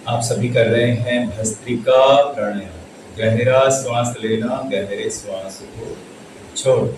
आप सभी कर रहे हैं भस्त्रिका प्राणायाम। गहरा श्वास लेना, गहरे श्वास को छोड़।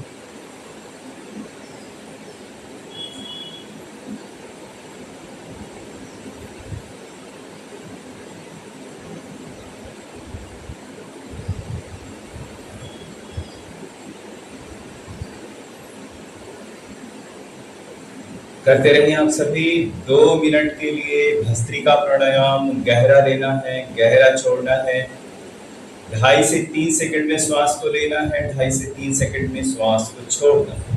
करते रहिए आप सभी 2 मिनट के लिए भस्त्रिका प्राणायाम। गहरा लेना है, गहरा छोड़ना है। 2.5 से 3 सेकंड में श्वास को लेना है, 2.5 से 3 सेकंड में श्वास को छोड़ना है।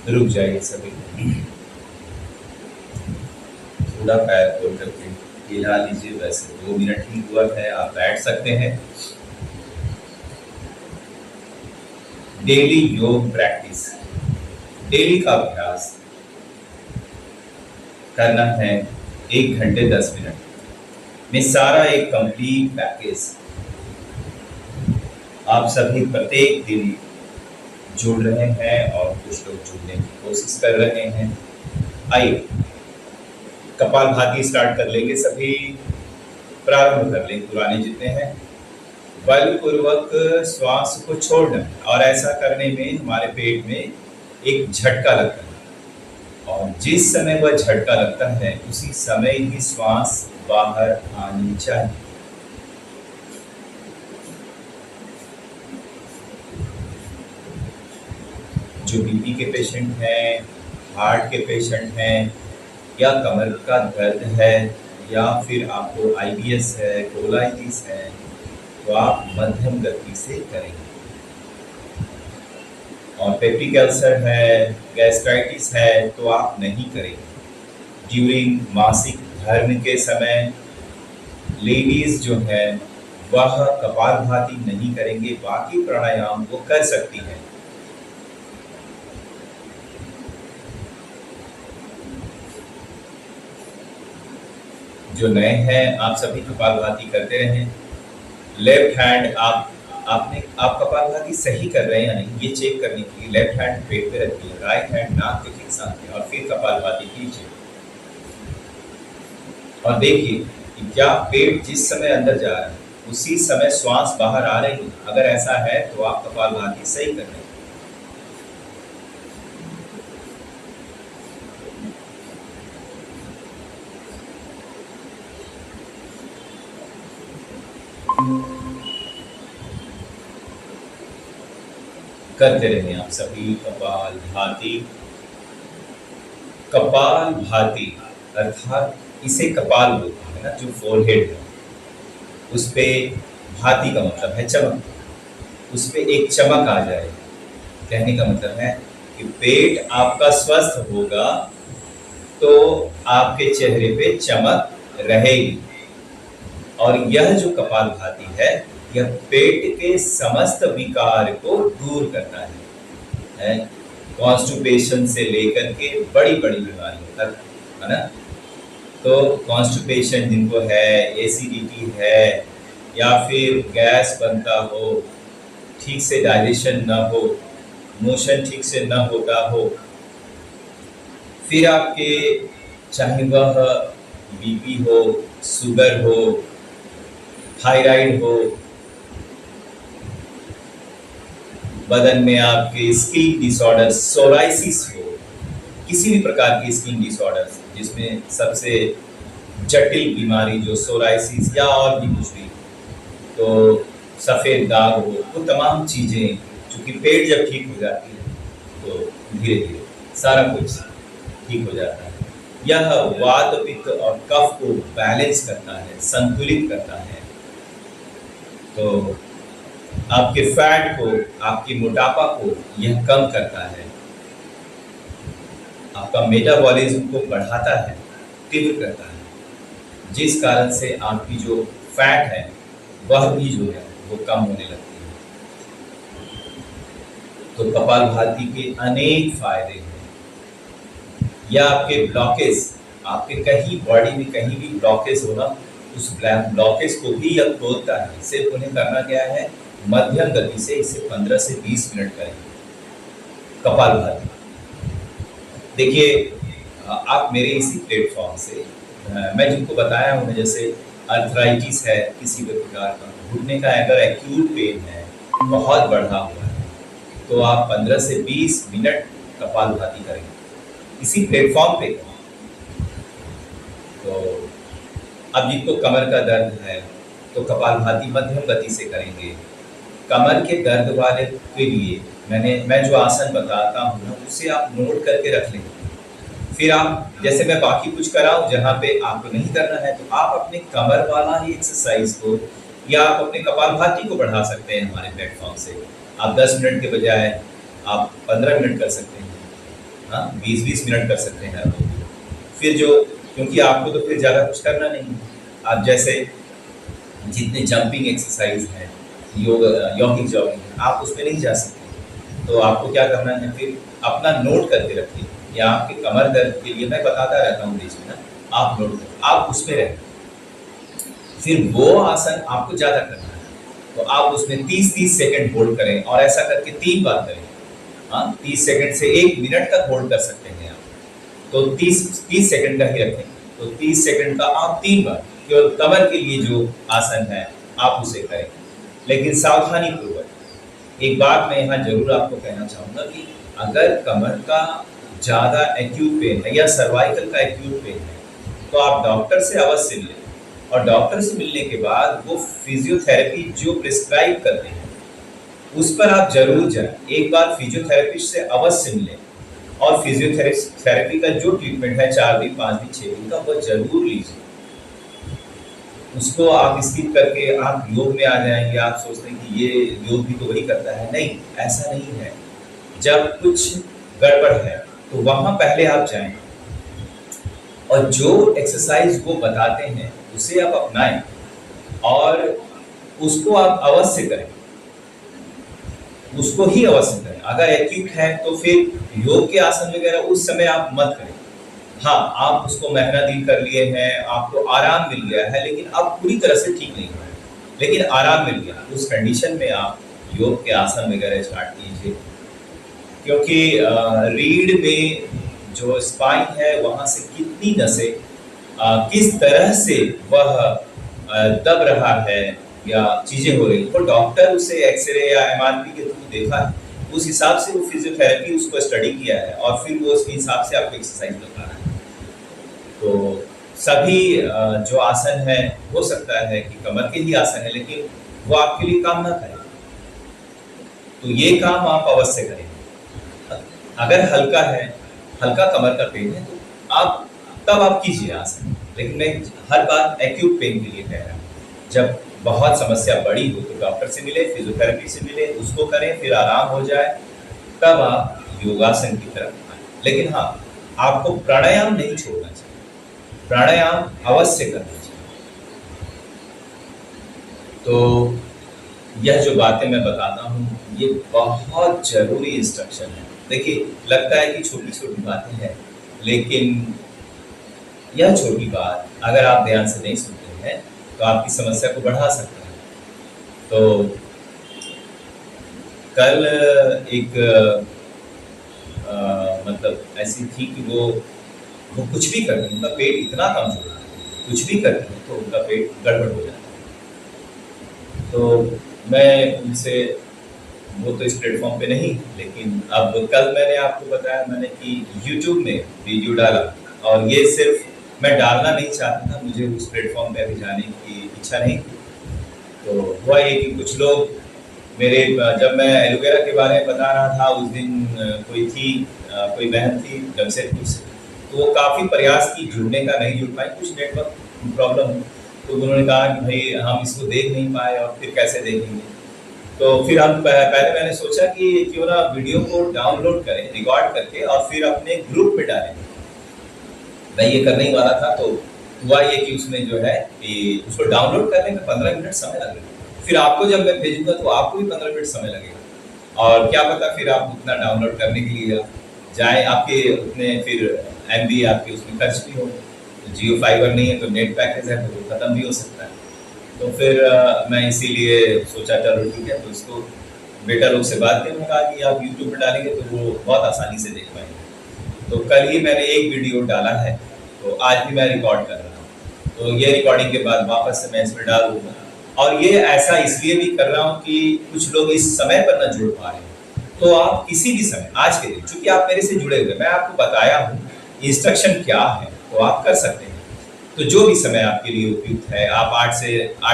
रुक जाइए सभी। थोड़ा पैर खोल करके हिला लीजिए। वैसे 2 मिनट ही हुआ है, आप बैठ सकते हैं। डेली योग प्रैक्टिस, डेली का अभ्यास करना है 1 घंटे 10 मिनट में। सारा एक कंप्लीट पैकेज आप सभी प्रत्येक दिन जुड़ रहे हैं और कुछ लोग जुड़ने की कोशिश कर रहे हैं। आइए कपालभाति स्टार्ट कर लेंगे। सभी प्रारंभ कर लें, पुराने जितने हैं। बलपूर्वक श्वास को छोड़ना है और ऐसा करने में हमारे पेट में एक झटका लगता है और जिस समय वह झटका लगता है उसी समय ही श्वास बाहर आनी चाहिए। जो बीपी के पेशेंट हैं, हार्ट के पेशेंट हैं, या कमर का दर्द है, या फिर आपको आईबीएस है, कोलाइटिस है, तो आप मध्यम गति से करेंगे। और पेप्टिक अल्सर है, गैस्ट्राइटिस है, तो आप नहीं करेंगे। ड्यूरिंग मासिक धर्म के समय लेडीज जो है वह कपालभाति नहीं करेंगे, बाकी प्राणायाम वो कर सकती हैं। जो नए हैं आप सभी कपालभाति करते रहें। लेफ्ट हैंड आप कपालभाति सही कर रहे हैं या नहीं, ये चेक करने के लिए लेफ्ट हैंड पेट पे रखिए, राइट हैंड नाक के ठीक सामने, और फिर कपालभाति कीजिए और देखिए कि क्या पेट जिस समय अंदर जा रहा है उसी समय श्वास बाहर आ रही है। अगर ऐसा है तो आप कपालभाति सही कर रहे हैं। करते रहे आप सभी कपालभाति। कपालभाति अर्थात इसे कपाल बोलते हैं ना, जो फोरहेड है उस पे भाति का मतलब है चमक, उस पे एक चमक आ जाए। कहने का मतलब है कि पेट आपका स्वस्थ होगा तो आपके चेहरे पे चमक रहेगी। और यह जो कपालभाति है यह पेट के समस्त विकार को दूर करता है, कॉन्स्टिपेशन से लेकर के बड़ी बड़ी बीमारियों तक, है ना। तो कॉन्स्टिपेशन जिनको है, एसिडिटी है, या फिर गैस बनता हो, ठीक से डाइजेशन ना हो, मोशन ठीक से ना होता हो, फिर आपके चाहे वह बीपी हो, शुगर हो, थायराइड हो, बदन में आपके स्किन डिसऑर्डर, सोराइसिस हो, किसी भी प्रकार की स्किन डिसऑर्डर जिसमें सबसे जटिल बीमारी जो सोराइसिस या और भी कुछ भी, तो सफ़ेद दाग हो, वो तमाम चीज़ें, चूँकि पेट जब ठीक हो जाती है तो धीरे-धीरे सारा कुछ ठीक हो जाता है। यह वात, पित्त और कफ को बैलेंस करता है, संतुलित करता है। तो आपके फैट को, आपके मोटापा को यह कम करता है। आपका मेटाबॉलिज्म को बढ़ाता है, तीव्र करता है, जिस कारण से आपकी जो फैट है वह भी जो है वो कम होने लगती है। तो कपालभाति के अनेक फायदे हैं। या आपके ब्लॉकेज, आपके कहीं बॉडी में कहीं भी ब्लॉकेज हो ना, उस ब्लॉकेज को भी यह तोड़ता है। सिर्फ उन्हें करना क्या है, मध्यम गति से इसे 15 से 20 मिनट करें कपालभाति। देखिए, आप मेरे इसी प्लेटफॉर्म से मैं जिनको बताया हूँ, जैसे अर्थराइटिस है किसी भी प्रकार का, घुटने का अगर एक्यूट पेन है, बहुत बढ़ा हुआ है, तो आप 15 से 20 मिनट कपालभाति करेंगे इसी प्लेटफॉर्म पे। तो अब जिनको कमर का दर्द है तो कपालभाति मध्यम गति से करेंगे। कमर के दर्द वाले के लिए मैं जो आसन बताता हूँ ना, उसे आप नोट करके रख लेंगे। फिर आप, जैसे मैं बाकी कुछ कराऊँ जहाँ पे आपको नहीं करना है, तो आप अपने कमर वाला ही एक्सरसाइज को या आप अपने कपालभाति को बढ़ा सकते हैं हमारे प्लेटफॉर्म से। आप 10 मिनट के बजाय आप 15 मिनट कर सकते हैं, हाँ 20-20 मिनट कर सकते हैं। फिर जो, क्योंकि आपको तो फिर ज़्यादा कुछ करना नहीं, आप जैसे जितने जंपिंग एक्सरसाइज हैं, यॉगिंग जॉगिंग, आप उसमें नहीं जा सकते। तो आपको क्या करना है, फिर अपना नोट करके रखिए, या आपके कमर दर्द के लिए मैं बताता रहता हूँ बीच में ना, आप नोट करें, आप उसमें रहें। फिर वो आसन आपको ज़्यादा करना है, तो आप उसमें 30-30 सेकंड होल्ड करें, और ऐसा करके 3 बार करें। हाँ, 30 सेकंड से 1 मिनट तक होल्ड कर सकते हैं आप। तो 30 सेकंड का ही रखें, तो 30 सेकंड का आप 3 बार केवल कमर के लिए जो आसन है आप उसे करें। लेकिन सावधानी पूर्वक एक बात मैं यहाँ जरूर आपको कहना चाहूँगा कि अगर कमर का ज़्यादा एक्यूट पेन है या सर्वाइकल का एक्यूट पेन है, तो आप डॉक्टर से अवश्य मिलें, और डॉक्टर से मिलने के बाद वो फिजियोथेरेपी जो प्रिस्क्राइब करते हैं उस पर आप जरूर जाएं। एक बार फिजियोथेरेपिस्ट से अवश्य मिलें, और फिजियोथेरेपी का जो ट्रीटमेंट है 4 दिन, 5 दिन, 6 दिन का, वो जरूर लीजिए। उसको आप स्किप करके आप योग में आ जाएंगे, आप सोचते हैं कि ये योग भी तो वही करता है। नहीं, ऐसा नहीं है। जब कुछ गड़बड़ है तो वहां पहले आप जाएं, और जो एक्सरसाइज वो बताते हैं उसे आप अपनाएं, और उसको आप अवश्य करें, उसको ही अवश्य करें। अगर एक्यूट है तो फिर योग के आसन वगैरह उस समय आप मत करें। हाँ, आप उसको महीना दिन कर लिए हैं, आपको आराम मिल गया है, लेकिन अब पूरी तरह से ठीक नहीं हुआ है, लेकिन आराम मिल गया, उस कंडीशन में आप योग के आसन वगैरह स्टार्ट कीजिए। क्योंकि रीढ़ में जो स्पाइन है वहाँ से कितनी नसें किस तरह से वह दब रहा है या चीज़ें हो रही, तो डॉक्टर उसे एक्सरे या एमआरपी के थ्रू देखा है, उस हिसाब से वो फिजियोथेरेपी उसको स्टडी किया है, और फिर वो उसके हिसाब से आपको एक्सरसाइज बता रहा है। तो सभी जो आसन है, हो सकता है कि कमर के ही आसन है, लेकिन वो आपके लिए काम ना करे, तो ये काम आप अवश्य करें। अगर हल्का है, हल्का कमर का पेन है, तो आप तब आप कीजिए आसन, लेकिन मैं हर बार एक्यूट पेन के लिए कह रहा हूँ। जब बहुत समस्या बड़ी हो तो डॉक्टर से मिले, फिजियोथेरेपी से मिले, उसको करें, फिर आराम हो जाए, तब आप योगासन की तरफ आए। लेकिन हाँ, आपको प्राणायाम नहीं छोड़ना चाहिए, प्राणायाम अवश्य करना चाहिए। तो यह जो बातें मैं बताता हूँ, ये बहुत जरूरी इंस्ट्रक्शन है। देखिए, लगता है कि छोटी छोटी बातें हैं, लेकिन यह छोटी बात अगर आप ध्यान से नहीं सुनते हैं तो आपकी समस्या को बढ़ा सकता है। तो कल एक मतलब ऐसी थी कि वो कुछ भी करती, उनका पेट इतना कमजोर है, कुछ भी करती है तो उनका पेट गड़बड़ हो जाता है। तो मैं उनसे, वो तो इस प्लेटफॉर्म पे नहीं, लेकिन अब कल मैंने आपको बताया मैंने कि यूट्यूब में वीडियो डाला, और ये सिर्फ मैं डालना नहीं चाहता था, मुझे उस प्लेटफॉर्म पे अभी जाने की इच्छा नहीं थी, तो हुआ ये कि कुछ लोग मेरे जब मैं एलोवेरा के बारे में बता रहा था उस दिन कोई थी कोई बहन थी जमशेदपुर से, तो वो काफ़ी प्रयास की जुड़ने का, नहीं जुड़ पाई, कुछ नेटवर्क प्रॉब्लम। तो उन्होंने कहा कि भाई हम इसको देख नहीं पाए और फिर कैसे देखेंगे। तो फिर हम पहले मैंने सोचा कि क्यों ना वीडियो को डाउनलोड करें रिकॉर्ड करके और फिर अपने ग्रुप में डालें। मैं ये करने ही वाला था, तो हुआ ये कि उसमें जो है कि उसको डाउनलोड करने में 15 मिनट समय लगेगा। फिर आपको जब मैं भेजूंगा तो आपको भी 15 मिनट समय लगेगा, और क्या पता फिर आप उतना डाउनलोड करने के लिए जाए, आपके उतने फिर MB आपके उसमें खर्च भी हो। जियो फाइबर नहीं है तो नेट पैकेज है तो ख़त्म भी हो सकता है। तो फिर मैं इसीलिए सोचा चलो ठीक है, तो इसको बेटा लोग से बात करने कहा कि आप यूट्यूब पर डालेंगे तो वो बहुत आसानी से देख पाएंगे। तो कल ही मैंने एक वीडियो डाला है, तो आज भी मैं रिकॉर्ड कर रहा हूँ, तो ये रिकॉर्डिंग के बाद वापस से मैं इसमें डाल दूंगा। और ये ऐसा इसलिए भी कर रहा हूँ कि कुछ लोग इस समय पर न जुड़ पा रहे हैं, तो आप किसी भी समय आज के दिन, चूंकि आप मेरे से जुड़े हुए, मैं आपको बताया हूँ इंस्ट्रक्शन क्या है, तो आप कर सकते हैं। तो जो भी समय आपके लिए उपयुक्त है, आप 8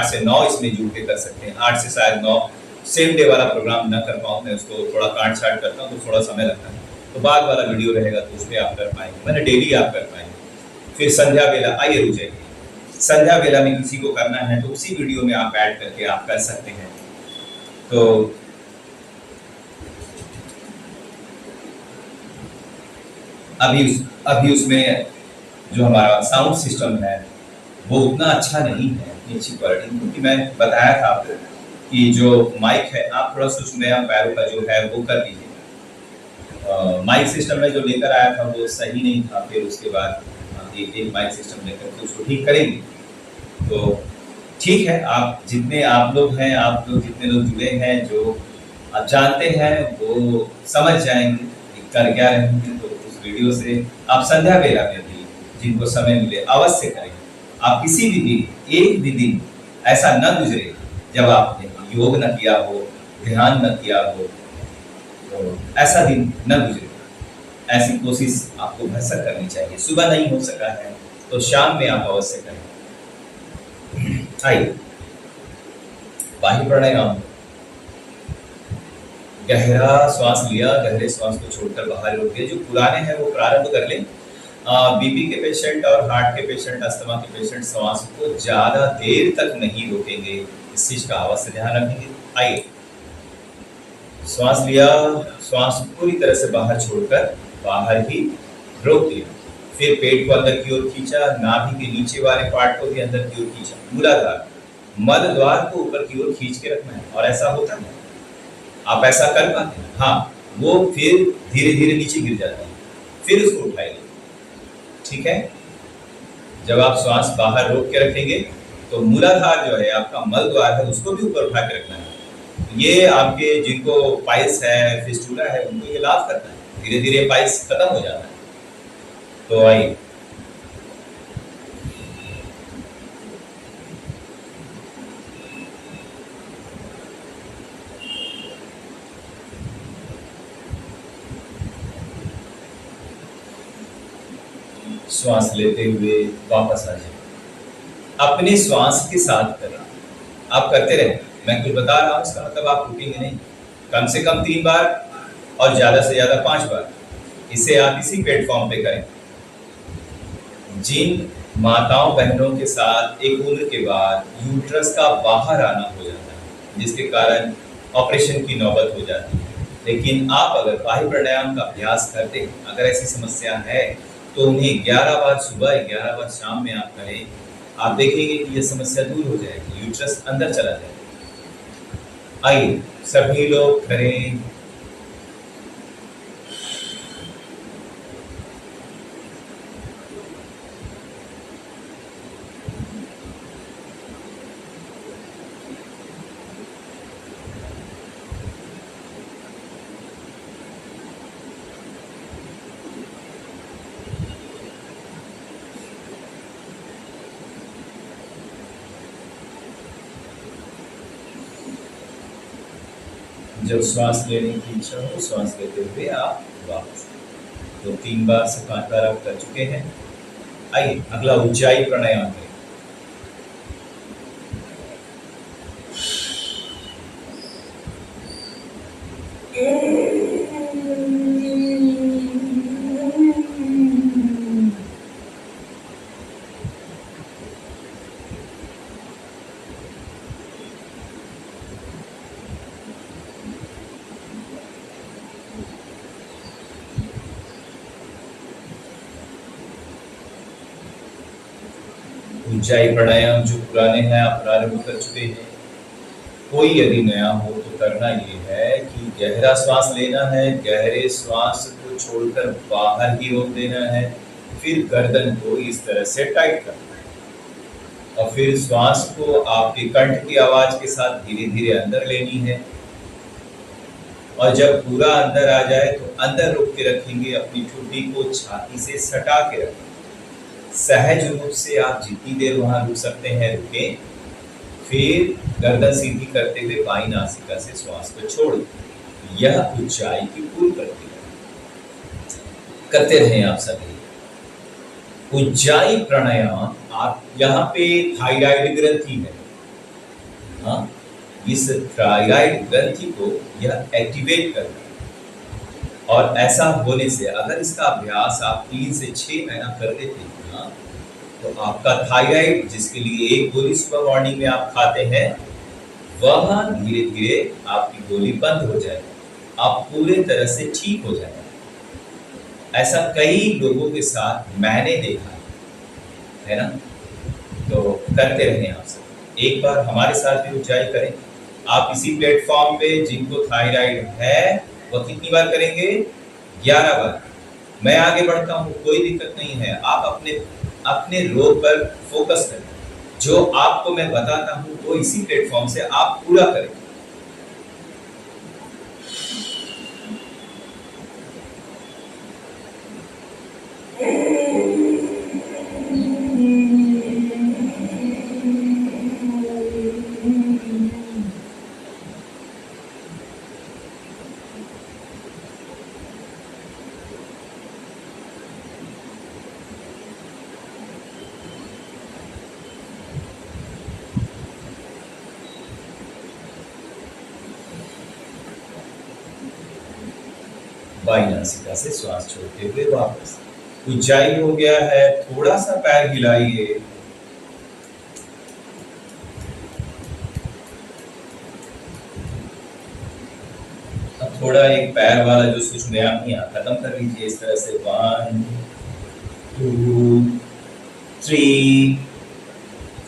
से 9 इसमें जुड़ के कर सकते हैं। 8 से शायद 9 सेम डे वाला प्रोग्राम ना कर पाऊँ, मैं उसको थोड़ा काट छाट करता हूँ तो थोड़ा समय लगता है, तो बाद वाला वीडियो रहेगा तो उस पर आप कर पाएंगे, मैंने डेली आप कर पाएंगे। फिर संध्या वेला, आइए रुक जाइए, संध्या वेला में किसी को करना है तो उसी वीडियो में आप ऐड करके आप कर सकते हैं। तो अभी उसमें जो हमारा साउंड सिस्टम है वो उतना अच्छा नहीं है, इतनी अच्छी क्वालिटी, क्योंकि मैं बताया था आपको कि जो माइक है आप थोड़ा सा उसमें पैरों का जो है वो कर दीजिए। माइक सिस्टम में जो लेकर आया था वो सही नहीं था, फिर उसके बाद एक माइक सिस्टम लेकर के उसको ठीक करेंगे। तो ठीक है, आप लोग हैं, आप लोग जितने लोग जुड़े हैं, जो आप जानते हैं वो समझ जाएंगे कि कर क्या रहे हैं। तो उस वीडियो से आप संध्या वेला में भी जिनको समय मिले अवश्य करें। आप किसी भी दिन, एक भी दिन ऐसा न गुजरे जब आपने योग न किया हो, ध्यान न किया हो, तो ऐसा दिन न गुजरे, ऐसी कोशिश आपको भरसक करनी चाहिए। सुबह नहीं हो सका है तो शाम में आप अवश्य करें। आइए बाह्य प्राणायाम, गहरा श्वास लिया, गहरे श्वास को छोड़कर बाहर रोक दिया। जो पुराने हैं वो प्रारंभ कर लें। बीपी के पेशेंट और हार्ट के पेशेंट, अस्थमा के पेशेंट श्वास को ज़्यादा देर तक नहीं रोकेंगे, इस चीज़ का अवश्य ध्यान रखेंगे। आइए, श्वास लिया, श्वास पूरी तरह से बाहर छोड़कर बाहर ही रोक दिया। फिर पेट को अंदर की ओर खींचा, नाभि के नीचे वाले पार्ट को भी अंदर की ओर खींचा, मूलाधार मल द्वार को ऊपर की ओर खींच के रखना है। और ऐसा होता है, आप ऐसा कर पाते हैं? हाँ, वो फिर धीरे धीरे नीचे गिर जाता है, फिर उसको उठाइए। ठीक है, जब आप श्वास बाहर रोक के रखेंगे तो मूलाधार जो है आपका मल द्वार है उसको भी ऊपर उठा के रखना है। ये आपके जिनको पाइल्स है, फिस्टुला है, उनको ये लाभ करता है, धीरे धीरे पाइल्स खत्म हो जाता है। तो आइए, श्वास लेते हुए वापस आ जाए, अपने श्वास के साथ करें। आप करते रहें, मैं कुछ बता रहा हूँ इसका मतलब आप रुकेंगे नहीं। कम से कम 3 बार और ज़्यादा से ज़्यादा 5 बार। इसे आप इसी प्लेटफॉर्म पे करें। जिन माताओं बहनों के साथ एक उम्र के बाद यूट्रस का बाहर आना हो जाता है, जिसके कारण ऑपरेशन की नौबत हो जाती है, लेकिन आप अगर बाह्य प्राणायाम का अभ्यास करते हैं, अगर ऐसी समस्या है तो उन्हें 11 बार सुबह, 11 बार शाम में आप करें। आप देखेंगे कि यह समस्या दूर हो जाएगी, यूट्रस अंदर चला जाएगा। आइए सभी लोग करें। जब श्वास लेने की इच्छा हो, श्वास लेते हुए आप वापस। तो 3 बार से 5 बार आप कर चुके हैं। आइए अगला उज्जाई प्राणायाम करें। उज्जाई प्राणायाम जो पुराने हैं आप प्रारंभ कर चुके हैं। कोई यदि नया हो तो करना ये है कि गहरा श्वास लेना है, गहरे श्वास को छोड़कर बाहर ही रोक देना है, फिर गर्दन को इस तरह से टाइट करना है और फिर श्वास को आपके कंठ की आवाज के साथ धीरे धीरे अंदर लेनी है और जब पूरा अंदर आ जाए तो अंदर रोक के रखेंगे, अपनी ठुड्डी को छाती से सटा के रखेंगे। सहज रूप से आप जितनी देर वहां रुक सकते हैं रुकें, फिर गर्दन सीधी करते हुए बाईं नासिका से श्वास को छोड़ दें। यह ऊंचाई की पूरी प्रक्रिया करते रहें आप सभी। उज्जाई प्राणायाम आप यहाँ पे थायराइड ग्रंथि है, हाँ, इस थायराइड ग्रंथि को यह एक्टिवेट करता है और ऐसा होने से अगर इसका अभ्यास आप 3 से 6 महीना कर लेते हैं ना, तो आपका थायराइड जिसके लिए एक गोली सुबह मॉर्निंग में आप खाते हैं, वह धीरे धीरे आपकी गोली बंद हो जाएगी, आप पूरे तरह से ठीक हो जाएंगे। ऐसा कई लोगों के साथ मैंने देखा है ना, तो करते रहें आप सब। एक बार हमारे साथ भी उज्जाई करें। आप इसी प्लेटफॉर्म पे जिनको थायराइड है वो कितनी बार करेंगे? 11 बार। मैं आगे बढ़ता हूँ, कोई दिक्कत नहीं है। आप अपने रोग पर फोकस करें। जो आपको मैं बताता हूँ वो इसी प्लेटफॉर्म से आप पूरा करें। बाईं नासिका से श्वास छोड़ते हुए वापस। ऊंचाई हो गया है, थोड़ा सा पैर हिलाइए। अब थोड़ा एक पैर वाला जो स्विच में आप यहाँ खत्म कर लीजिए इस तरह से। 1 2 3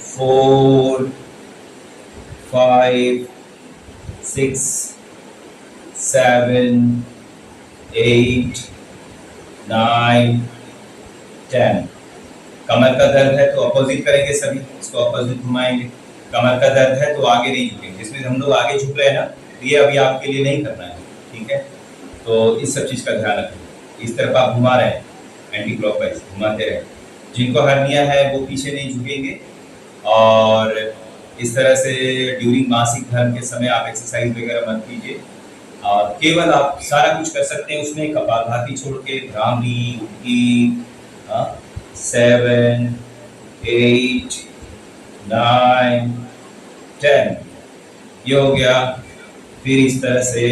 4 5 6 7 8 9 10। कमर का दर्द है तो अपोजिट करेंगे सभी, इसको अपोजिट घुमाएंगे। कमर का दर्द है तो आगे नहीं झुकेंगे। जिसमें हम लोग आगे झुक रहे हैं ना, ये अभी आपके लिए नहीं करना है, ठीक है? तो इस सब चीज का ध्यान रखें। इस तरफ आप घुमा रहे हैं, एंटी क्लॉकवाइज घुमाते रहे। जिनको हर्निया है वो पीछे नहीं झुकेंगे और इस तरह से ड्यूरिंग मासिक धर्म के समय आप एक्सरसाइज वगैरह मत कीजिए और केवल आप सारा कुछ कर सकते हैं उसमें कपालभाति छोड़ के भ्रामरी, उल्टी। 7 8 9 10 ये हो गया। फिर इस तरह से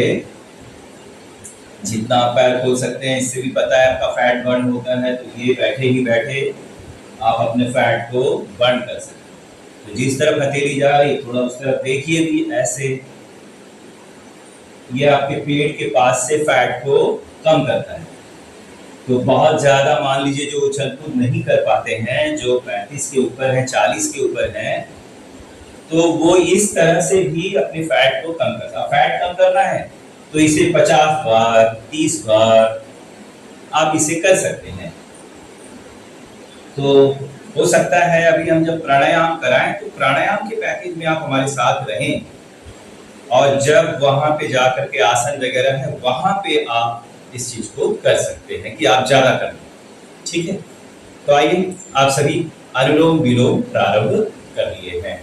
जितना आप पैर खोल सकते हैं, इससे भी पता है आपका फैट बर्न होता है, तो ये बैठे ही बैठे आप अपने फैट को बर्न कर सकते हैं। तो जिस तरफ हथेली जा रही है थोड़ा उस तरफ देखिए भी ऐसे। ये आपके पेट के पास से फैट को कम करता है। तो बहुत ज्यादा मान लीजिए जो उछल कूद नहीं कर पाते हैं, जो 35 के ऊपर है, 40 के ऊपर है, तो वो इस तरह से भी अपने फैट को कम करता है। फैट कम करना है तो इसे 50 बार 30 बार आप इसे कर सकते हैं। तो हो सकता है अभी हम जब प्राणायाम कराएं तो प्राणायाम के पैकेज में आप हमारे साथ रहें और जब वहां पे जाकर के आसन वगैरह है वहां पे आप इस चीज को कर सकते हैं कि आप ज्यादा कर लें, ठीक है? तो आइए आप सभी अनुलोम विलोम प्रारंभ कर लिए हैं।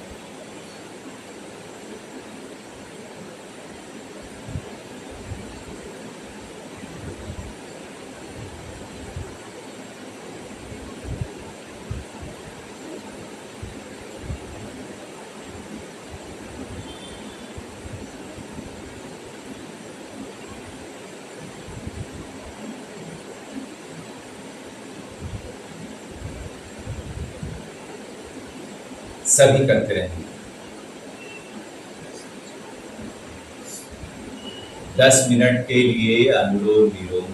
सभी करते रहेंगे। 10 मिनट के लिए अनुलोम विलोम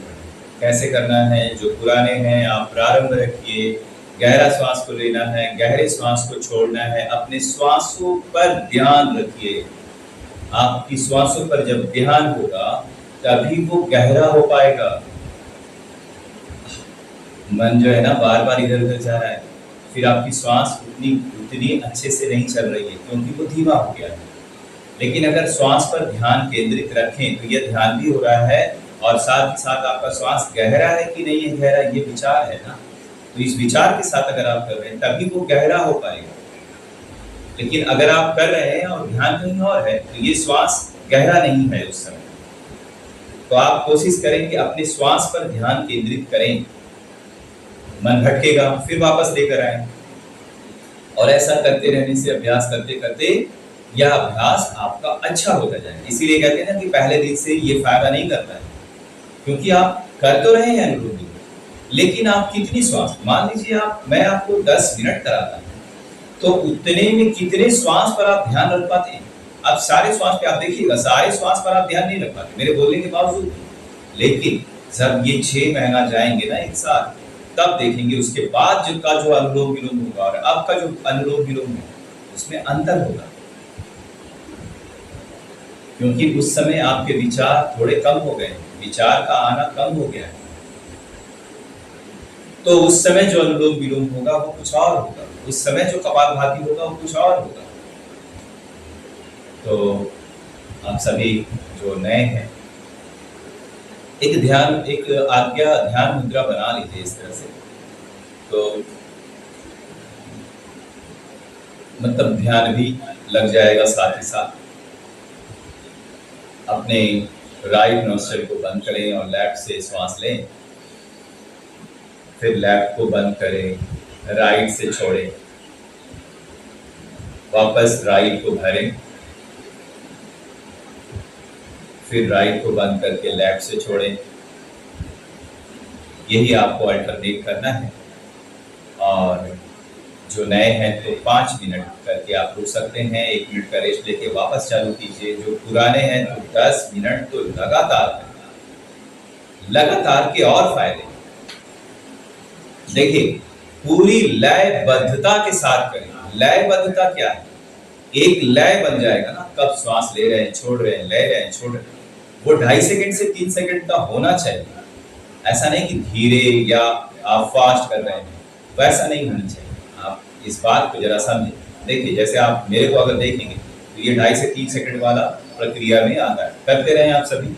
कैसे करना है, जो पुराने हैं आप प्रारंभ रखिए, गहरा श्वास को लेना है, गहरे श्वास को छोड़ना है, अपने श्वासों पर ध्यान रखिए। आपकी श्वासों पर जब ध्यान होगा तभी वो गहरा हो पाएगा। मन जो है ना बार बार इधर उधर जा रहा है, फिर आपकी श्वास उतनी अच्छे से नहीं चल रही है क्योंकि वो धीमा हो गया है। लेकिन अगर श्वास पर ध्यान केंद्रित रखें तो ये ध्यान भी हो रहा है और साथ ही साथ आपका श्वास गहरा है कि नहीं है गहरा, ये विचार है ना। तो इस विचार के साथ अगर आप कर रहे हैं तभी वो गहरा हो पाएगा। लेकिन अगर आप कर रहे हैं और ध्यान कहीं और है तो ये श्वास गहरा नहीं है उस समय। तो आप कोशिश करें कि अपने श्वास पर ध्यान केंद्रित करें। मन भटकेगा फिर वापस लेकर आए, और ऐसा करते रहने से, अभ्यास करते करते यह अभ्यास आपका अच्छा होता जाए। इसीलिए कहते हैं ना कि पहले दिन से ये फायदा नहीं करता है, क्योंकि आप कर तो रहे हैं अनुलोम विलोम, लेकिन आप कितनी श्वास, मान लीजिए मैं आपको 10 मिनट कराता हूं तो उतने में कितने श्वास पर आप ध्यान रख पाते हैं। अब सारे श्वास पे आप देखिएगा, सारे श्वास पर आप ध्यान नहीं रख पाते मेरे बोलने के बावजूद। लेकिन जब ये 6 महीना जाएंगे ना, एक साल, तब देखेंगे उसके बाद जो अनुलोम विलोम होगा और अब का जो अनुलोम विलोम है उसमें अंतर होगा, क्योंकि उस समय आपके विचार थोड़े कम हो गए, विचार का आना कम हो गया है। तो उस समय जो अनुलोम विलोम होगा वो कुछ और होगा, उस समय जो कपालभाति होगा वो कुछ और होगा। तो आप सभी जो नए हैं एक आज्ञा ध्यान मुद्रा बना लीजिए इस तरह से। तो मतलब ध्यान भी लग जाएगा, साथ ही साथ अपने राइट नोस्ट्रिल को बंद करें और लेफ्ट से श्वास लें, फिर लेफ्ट को बंद करें, राइट से छोड़ें, वापस राइट को भरें, फिर राइट को बंद करके लेफ्ट से छोड़ें। यही आपको अल्टरनेट करना है। और जो नए हैं तो 5 मिनट करके आप रुक सकते हैं, 1 मिनट का रेस्ट लेके वापस चालू कीजिए। जो पुराने हैं तो 10 मिनट तो लगातार के और फायदे देखिए, पूरी लयबद्धता के साथ करें। लयबद्धता क्या है? एक लय बन जाएगा ना, कब श्वास ले रहे हैं, छोड़ रहे हैं, ले रहे हैं, छोड़ रहे हैं, वो 2.5 सेकंड से 3 सेकंड का होना चाहिए। ऐसा नहीं कि धीरे या आप फास्ट कर रहे हैं, वैसा नहीं होना चाहिए। आप इस बात को जरा समझें। देखिए, जैसे आप मेरे को अगर देखेंगे तो ये 2.5 से 3 सेकंड वाला प्रक्रिया में आता है। करते रहें आप सभी।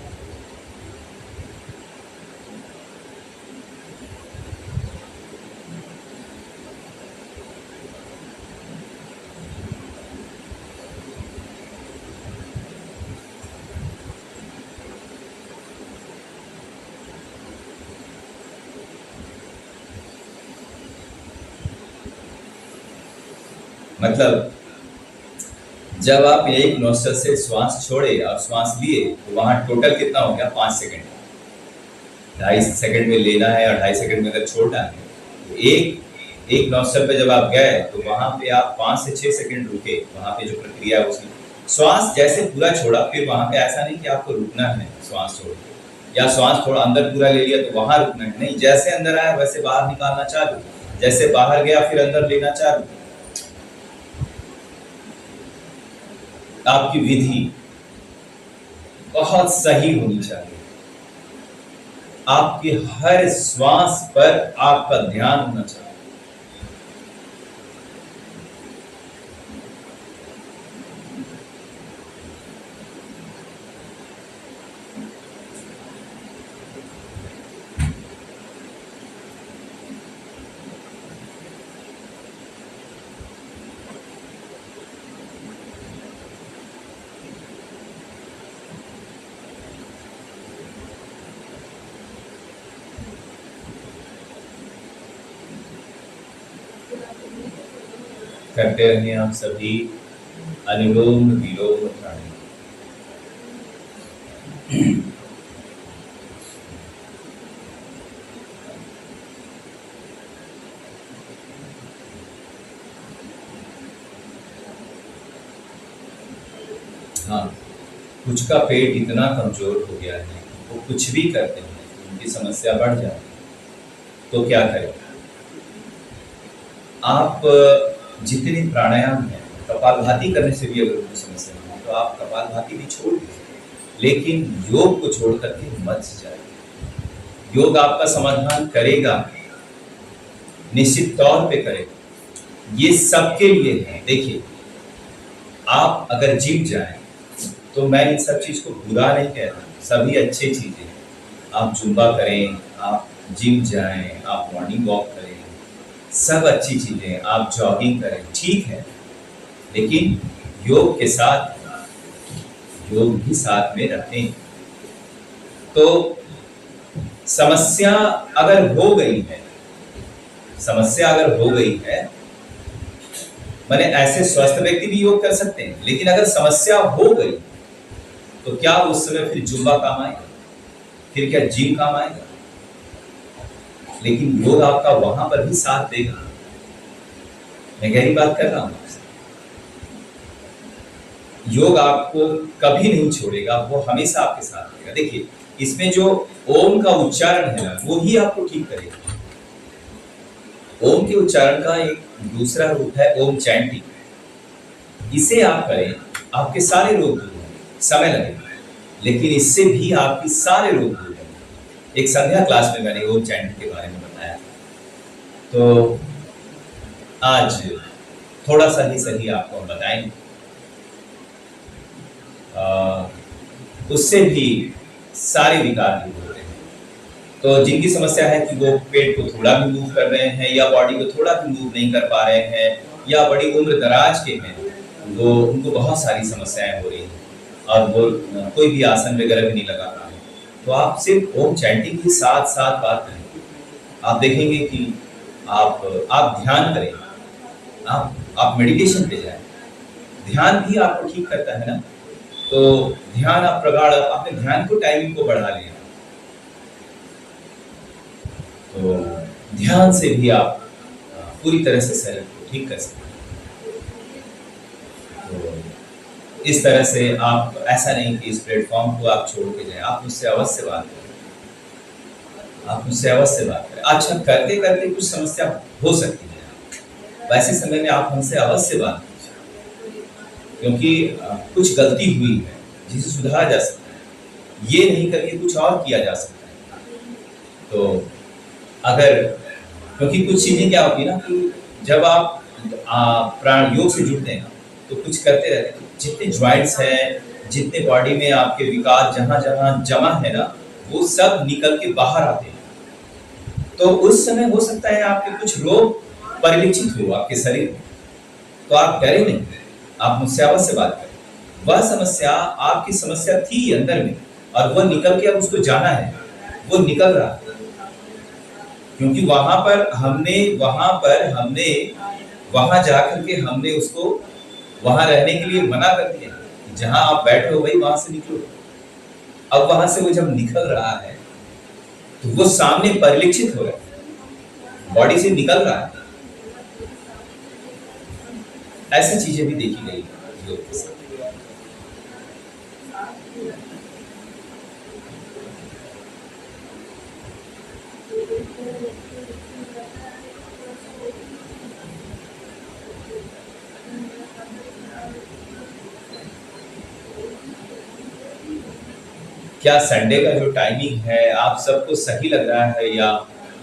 मतलब जब आप एक नोस्ट्रल से श्वास छोड़े और श्वास लिए तो वहां टोटल कितना हो गया? 5 सेकंड। 2.5 सेकंड में लेना है और 2.5 सेकंड में अगर छोड़ना है तो एक नोस्ट्रल पे जब आप गए तो वहां पे आप 5 से 6 सेकंड रुके। वहां पे जो प्रक्रिया है उसकी श्वास जैसे पूरा छोड़ा, फिर वहां पे ऐसा नहीं कि आपको रुकना है श्वास छोड़ के, या श्वास थोड़ा अंदर पूरा ले लिया तो वहां रुकना है, नहीं। जैसे अंदर आया वैसे बाहर निकालना चालू, जैसे बाहर गया फिर अंदर लेना चालू। आपकी विधि बहुत सही होनी चाहिए। आपके हर श्वास पर आपका ध्यान होना चाहिए। करते रहिए आप सभी अनुलोम विलोम प्राणायाम। हाँ, कुछ का पेट इतना कमजोर हो गया है वो कुछ भी करते हैं उनकी समस्या बढ़ जाती है, तो क्या करें? आप जितने प्राणायाम है, कपालभाति करने से भी अगर कोई समस्या है तो आप कपालभाति भी छोड़ दीजिए, लेकिन योग को छोड़ करके मत जाइए। योग आपका समाधान करेगा, निश्चित तौर पे करेगा। ये सबके लिए है। देखिए, आप अगर जिम जाएं तो मैं इन सब चीज को बुरा नहीं कह रहा, सभी अच्छी चीजें हैं। आप जुम्बा करें, आप जिम जाएं, आप मॉर्निंग वॉक करें, सब अच्छी चीजें हैं। आप जॉगिंग करें, ठीक है, लेकिन योग के साथ योग भी साथ में रखें। तो समस्या अगर हो गई है, समस्या अगर हो गई है, माने ऐसे स्वस्थ व्यक्ति भी योग कर सकते हैं, लेकिन अगर समस्या हो गई तो क्या उस समय फिर जुम्बा काम आएगा, फिर क्या जिम काम आएगा? लेकिन योग आपका वहां पर भी साथ देगा। मैं गहरी बात कर रहा हूं आपसे। योग आपको कभी नहीं छोड़ेगा, वो हमेशा आपके साथ रहेगा। देखिए, इसमें जो ओम का उच्चारण है ना, वो ही आपको ठीक करेगा। ओम के उच्चारण का एक दूसरा रूप है ओम चैंटिंग। इसे आप करें, आपके सारे रोग दूर होंगे, समय लगेगा, लेकिन इससे भी आपके सारे रोग दूर होंगे। एक संध्या क्लास में मैंने ओम चैंटिंग के बारे में बताया, तो आज थोड़ा सा ही सही आपको हम बताएंगे। उससे भी सारे विकार दूर होते हैं। तो जिनकी समस्या है कि वो पेट को थोड़ा भी मूव कर रहे हैं या बॉडी को थोड़ा भी मूव नहीं कर पा रहे हैं या बड़ी उम्र दराज के हैं, वो उनको बहुत सारी समस्याएं हो रही हैं और वो कोई भी आसन वगैरह भी नहीं लगा पा रहे, तो आप सिर्फ ओम चैंटिंग की साथ साथ बात करें। आप देखेंगे कि आप ध्यान करें, आप मेडिटेशन पे जाएं। ध्यान भी आपको ठीक करता है ना, तो ध्यान आप प्रगाढ़, अपने ध्यान को टाइमिंग को बढ़ा लिया, तो ध्यान से भी आप पूरी तरह से शरीर को ठीक कर सकते हैं। तो इस तरह से आप, ऐसा नहीं कि इस प्लेटफॉर्म को आप छोड़ के जाएं, आप मुझसे अवश्य बात करें, आप मुझसे अवश्य बात करें। अच्छा, करते करते कुछ समस्या हो सकती है, वैसे समय में आप हमसे अवश्य बात कीजिए, क्योंकि कुछ गलती हुई है जिसे सुधारा जा सकता है। ये नहीं करके कुछ और किया जा सकता है। तो अगर, क्योंकि कुछ चीजें क्या होती है ना कि जब आप प्राण योग से जुड़ते हैं तो कुछ करते रहते हैं, जितने ज्वाइंट्स हैं, जितने बॉडी में आपके विकार जहां जहां जमा है ना, वो सब निकल के बाहर आते हैं। तो उस समय हो सकता है आपके कुछ रोग परिलक्षित हो आपके शरीर में, तो आप डरे नहीं, आप मुझसे अवश्य बात करें। वह समस्या आपकी समस्या थी अंदर में और वह निकल के अब उसको जाना है, वो निकल रहा है, क्योंकि वहां पर हमने वहां जाकर के हमने उसको वहां रहने के लिए मना कर दिया। जहां आप बैठे हो भाई, वहां से निकलो। अब वहां से वो जब निकल रहा है तो वो सामने परिलक्षित हो रहा है, बॉडी से निकल रहा है। ऐसी चीजें भी देखी गई योग के साथ। क्या संडे का जो टाइमिंग है आप सबको सही लग रहा है, या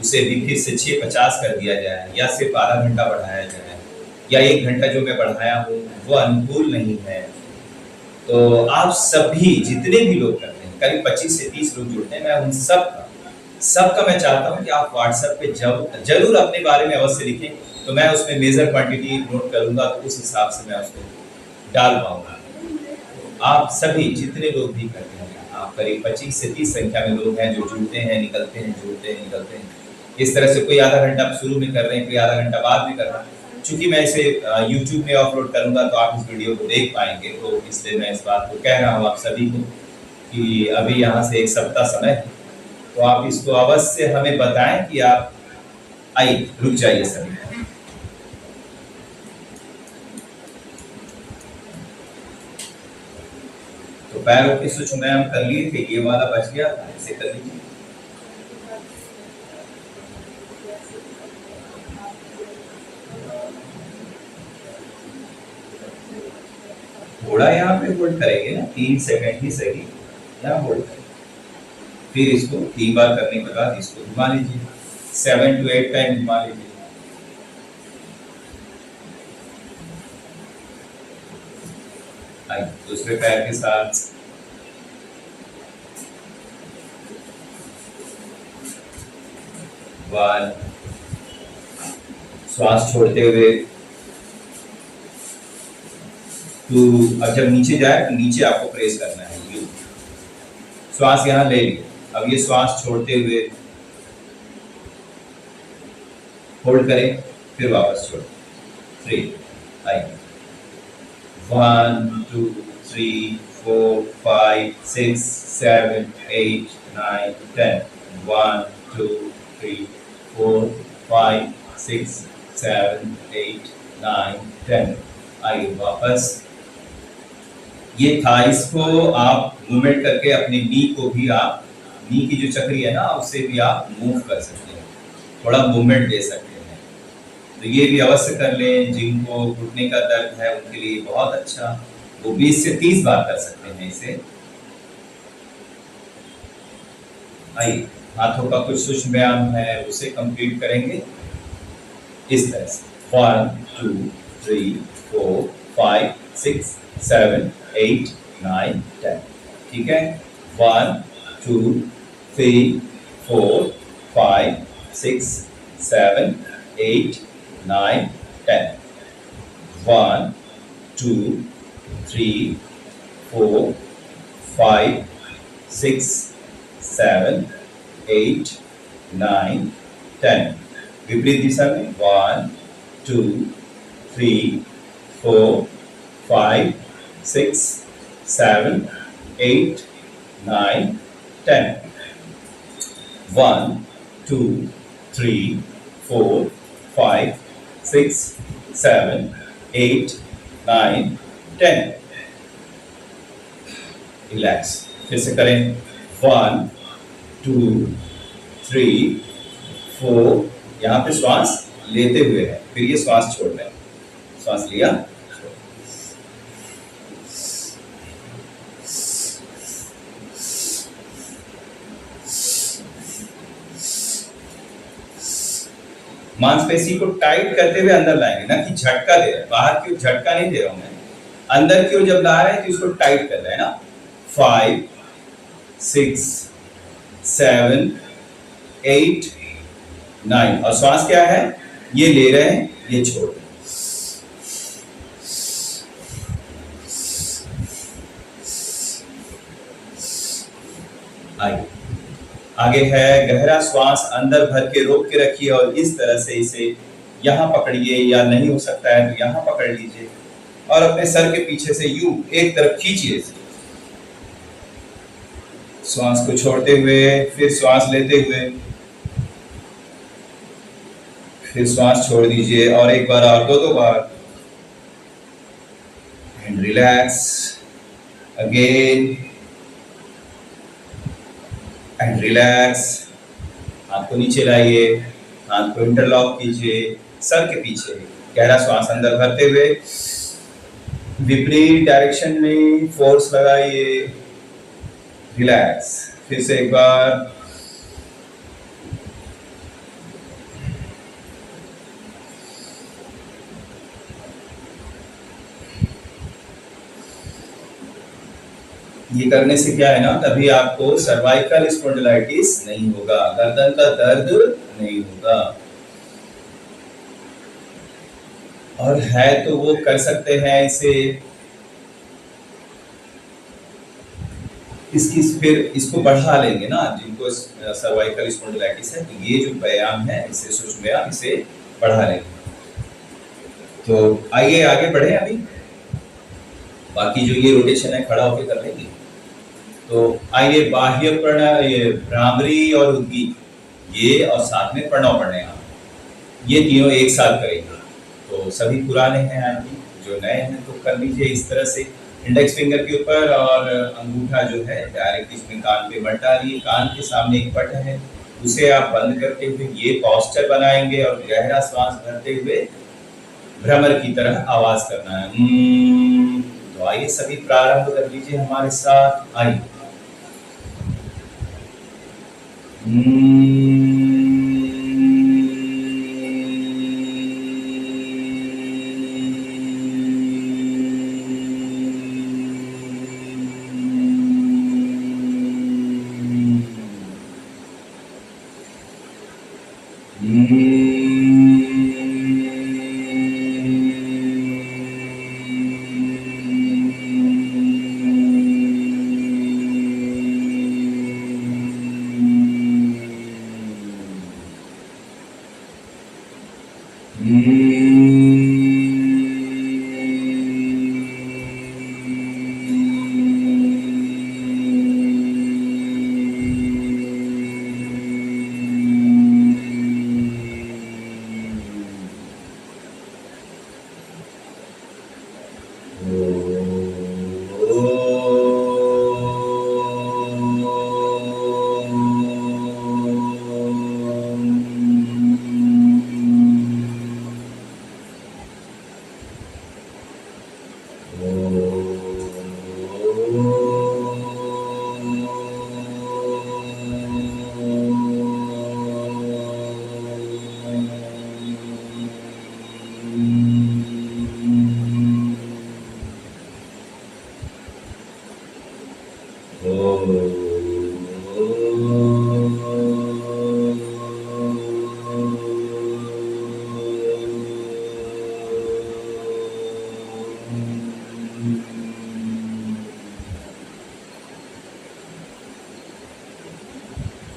उसे भी फिर से 6:50 कर दिया जाए, या सिर्फ आधा घंटा बढ़ाया जाए, या 1 घंटा जो मैं बढ़ाया हूँ वो अनुकूल नहीं है? तो आप सभी जितने भी लोग करते हैं, करीब 25 से 30 लोग जुड़ते हैं, मैं उन सबका मैं चाहता हूँ कि आप व्हाट्सएप पे जरूर अपने बारे में अवश्य लिखें, तो मैं उसमें मेजर क्वांटिटी नोट करूंगा, तो उस हिसाब से मैं उसको डाल पाऊंगा। आप सभी जितने लोग भी करते हैं, आप करीब 25 से 30 संख्या में लोग हैं जो जुड़ते हैं, निकलते हैं, जुड़ते हैं, निकलते हैं। इस तरह से कोई आधा घंटा शुरू में कर रहे हैं, कोई आधा घंटा बाद में कर रहे हैं। चूंकि मैं इसे YouTube में अपलोड करूंगा तो आप इस वीडियो को देख पाएंगे, तो इसलिए मैं इस बात को कह रहा हूँ आप सभी को कि अभी यहाँ से 1 सप्ताह समय है, तो आप इसको अवश्य हमें बताएं कि आप आइए, रुक जाइए सभी। तो पैरों की सुषुम्ना हम कर लिए थे, ये वाला बच गया था, इसे कर लीजिए। थोड़ा यहाँ पे होल्ड करेंगे ना, 3 सेकंड ही सही, यहाँ होल्ड करेंगे। फिर इसको 3 बार करने के बाद इसको घुमा लीजिए, 7 to 8 टाइम घुमा लीजिए। दूसरे पैर के साथ वन, श्वास छोड़ते हुए 2। अब जब नीचे जाए तो नीचे आपको प्रेस करना है, यू। श्वास यहाँ ले लिए, अब ये श्वास छोड़ते हुए होल्ड करें, फिर वापस छोड़। 3, 1 2 3 4 5 6 7 8 9 10, 1 2 3 4 5 6 7 8 9 10। आइए वापस। ये थाइस को आप मूवमेंट करके अपने नी को भी आप, नी की जो चक्री है ना, उससे भी आप मूव कर सकते हैं, थोड़ा मूवमेंट दे सकते हैं। तो ये भी अवश्य कर लें, जिनको घुटने का दर्द है उनके लिए बहुत अच्छा, वो 20 से 30 बार कर सकते हैं इसे। आइए हाथों का कुछ सूक्ष्म व्यायाम है, उसे कंप्लीट करेंगे इस तरह से। 1 2 3 4 5 6 7 8 9 10। ठीक है, 1 2 3 4 5 6 7 8 9 10। 1 2 3 4 5 6 7 8 9 10। विपरीत दिशा में 1 2 3 4 5 6 7 8 9 10। 1 2 3 4 5 6 7 8 9 10। रिलैक्स, फिर से करें। 1 2 3 4, यहाँ पे श्वास लेते हुए है, फिर ये श्वास छोड़ रहे हैं, श्वास लिया, मांसपेशी को टाइट करते हुए अंदर लाएंगे, ना कि झटका दे रहे हैं, बाहर की ओर झटका नहीं दे रहा हूं मैं, अंदर की ओर जब ला रहे हैं तो इसको टाइट कर रहे हैं ना। 5 6 7 8 9, और श्वास क्या है, ये ले रहे हैं, ये छोड़ रहे हैं। आइए आगे है, गहरा श्वास अंदर भर के रोक के रखिए और इस तरह से इसे यहाँ पकड़िए, या नहीं हो सकता है तो यहाँ पकड़ लीजिए और अपने सर के पीछे से यूं एक तरफ खींचिए, श्वास को छोड़ते हुए, फिर श्वास लेते हुए, फिर श्वास छोड़ दीजिए और एक बार और, दो बार। And relax again and relax. हाथ को नीचे लाइए, हाथ को इंटरलॉक कीजिए सर के पीछे, गहरा श्वास अंदर भरते हुए विपरीत डायरेक्शन में फोर्स लगाइए, रिलैक्स। फिर से एक बार, ये करने से क्या है ना, तभी आपको सर्वाइकल स्पॉन्डिलाइटिस नहीं होगा, गर्दन का दर्द नहीं होगा। और है तो वो कर सकते हैं इसे, इसकी फिर इसको बढ़ा लेंगे ना, जिनको सर्वाइकल स्पॉन्डिलाइटिस है, तो ये जो व्यायाम है इसे सूक्ष्म व्यायाम, इसे बढ़ा लेंगे। तो आइए आगे बढ़े। अभी बाकी जो ये रोटेशन है खड़ा होकर कर लेंगे। तो आइए बाह्य प्रणव, ये भ्रामरी और उद्गीत, ये और साथ में प्रणव प्राणायाम, ये तीनों एक साथ करेंगे। तो सभी पुराने हैं आदमी, जो नए हैं तो कर लीजिए इस तरह से, इंडेक्स फिंगर के ऊपर और अंगूठा जो है डायरेक्ट इसमें कान पे मत डालिए, कान के सामने एक पट है उसे आप बंद करते हुए ये पोस्चर बनाएंगे और गहरा श्वास भरते हुए भ्रमर की तरह आवाज करना है। तो आइए सभी प्रारंभ कर लीजिए हमारे साथ। आइए।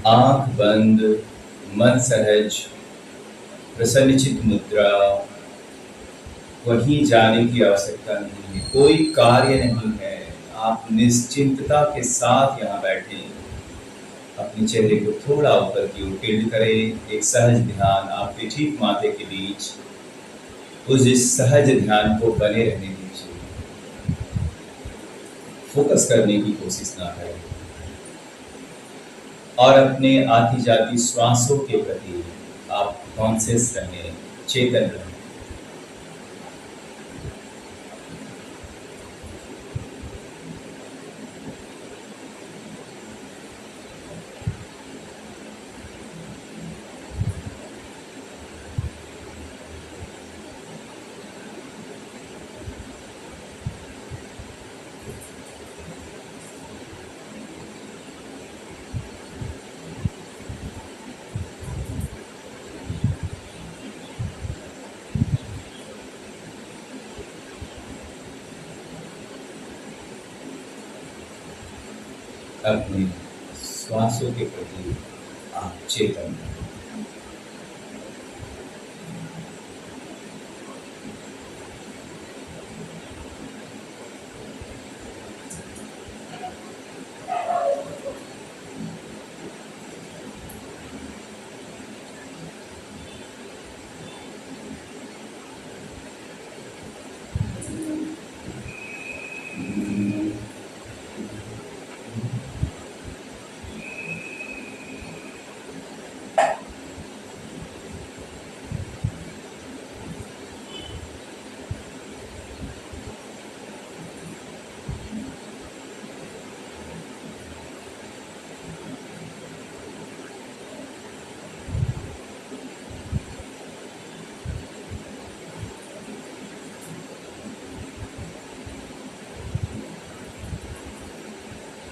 आंख बंद, मन सहज, प्रसन्नचित मुद्रा। कहीं जाने की आवश्यकता नहीं है, कोई कार्य नहीं है। आप निश्चिंतता के साथ यहाँ बैठे, अपने चेहरे को थोड़ा ऊपर की ओर टिल्ट करें। एक सहज ध्यान आपके ठीक माथे के बीच, उस इस सहज ध्यान को बने रहने दीजिए। फोकस करने की कोशिश ना करें और अपने आती जाती श्वासों के प्रति आप कॉन्शियस रहें, चेतन रहें। अपने श्वासों के प्रति आप चेतन रहें।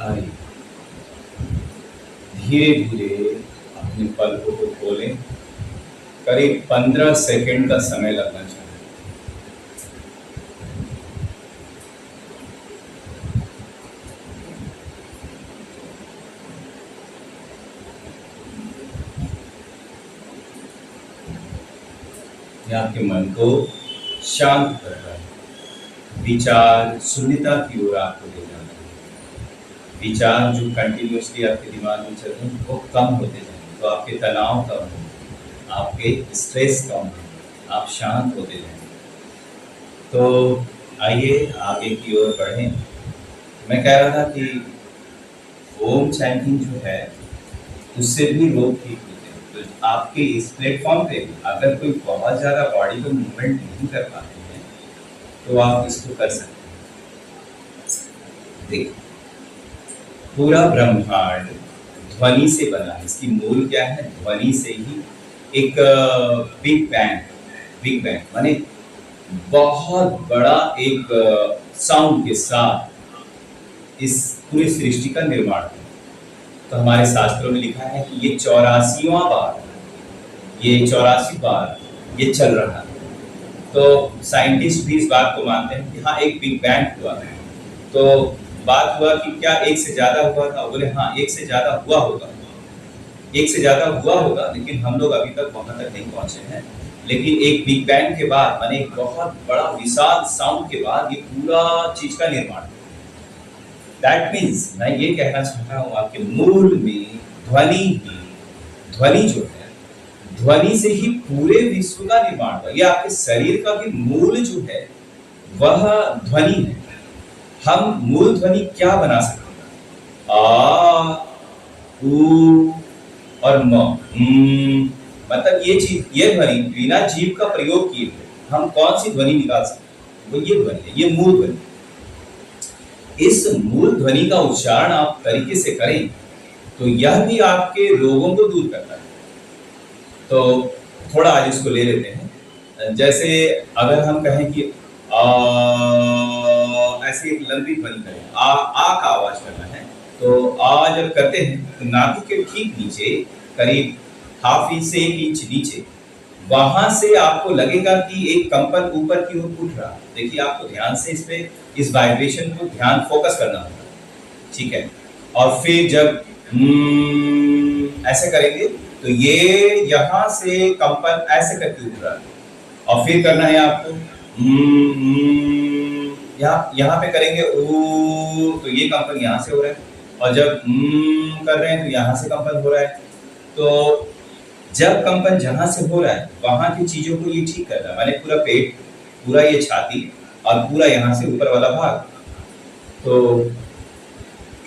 आइए धीरे धीरे अपने पलकों को खोलें। करीब 15 सेकंड का समय लगना चाहिए। यह आपके मन को शांत कर रहा है। विचार शून्यता की ओर आपको ले जाना है। विचार जो कंटिन्यूसली आपके दिमाग में चल रहे हैं वो कम होते जाएंगे, तो आपके तनाव कम होंगे, आपके स्ट्रेस कम होंगे, आप शांत होते जाएंगे। तो आइए आगे की ओर बढ़ें। मैं कह रहा था कि ओम चैंटिंग जो है उससे भी रोग ठीक होते हैं। तो आपके इस प्लेटफॉर्म पे अगर कोई बहुत ज़्यादा बॉडी को मूवमेंट नहीं कर पाते हैं तो आप इसको कर सकते हैं। देखिए, पूरा ब्रह्मांड ध्वनि से बना है। इसकी मूल क्या है? ध्वनि से ही। एक बिग बैंग, बिग बैंग माने बहुत बड़ा एक साउंड के साथ इस पूरी सृष्टि का निर्माण हुआ। तो हमारे शास्त्रों में लिखा है कि ये 84वां बार, ये 84 बार ये चल रहा है। तो साइंटिस्ट भी इस बात को मानते हैं कि हाँ, एक बिग बैंग हुआ है। तो बात हुआ कि क्या एक से ज्यादा हुआ था? बोले हाँ, एक से ज्यादा हुआ होगा, एक से ज्यादा हुआ होगा, लेकिन हम लोग अभी तक वहां तक नहीं पहुंचे हैं। लेकिन एक बिग बैंग के बाद माने एक बहुत बड़ा विशाल साउंड के बाद ये पूरा चीज का निर्माण हुआ। दैट मीन्स मैं ये कहना चाहता हूँ आपके मूल में ध्वनि ही, ध्वनि जो है, ध्वनि से ही पूरे विश्व का निर्माण हुआ। ये आपके शरीर का भी मूल जो है वह ध्वनि है। हम मूल ध्वनि क्या बना सकते हैं? आ, ऊ और म। मतलब ये चीज, ये ध्वनि बिना जीव का प्रयोग किए हम कौन सी ध्वनि निकाल सकते हैं? वो ये ध्वनि है, ये मूल ध्वनि। इस मूल ध्वनि का उच्चारण आप तरीके से करें तो यह भी आपके रोगों को दूर करता है। तो थोड़ा आज इसको ले लेते हैं। जैसे अगर हम कहें कि आ, ऐसी एक लंबी ध्वनि करें, आ का आवाज करना है, तो आ जब करते हैं तो नाभि के ठीक नीचे, करीब हाफ इंच से 1 इंच नीचे, वहां से आपको लगेगा कि एक कंपन ऊपर की ओर उठ रहा है। देखिए, आपको ध्यान से इस वाइब्रेशन को ध्यान फोकस करना होगा, ठीक है। और फिर जब ऐसे करेंगे तो ये यहां से कंपन ऐसे करके उठ रहा है। और फिर करना है आपको यहाँ पे करेंगे ओ, तो ये कंपन यहाँ से हो रहा है। और जब कर रहे हैं तो यहाँ से कंपन हो रहा है। तो जब कंपन जहां से हो रहा है वहां की चीजों को ये ठीक कर रहा है, माने पूरा पेट, पूरा ये छाती और पूरा यहाँ से ऊपर वाला भाग। तो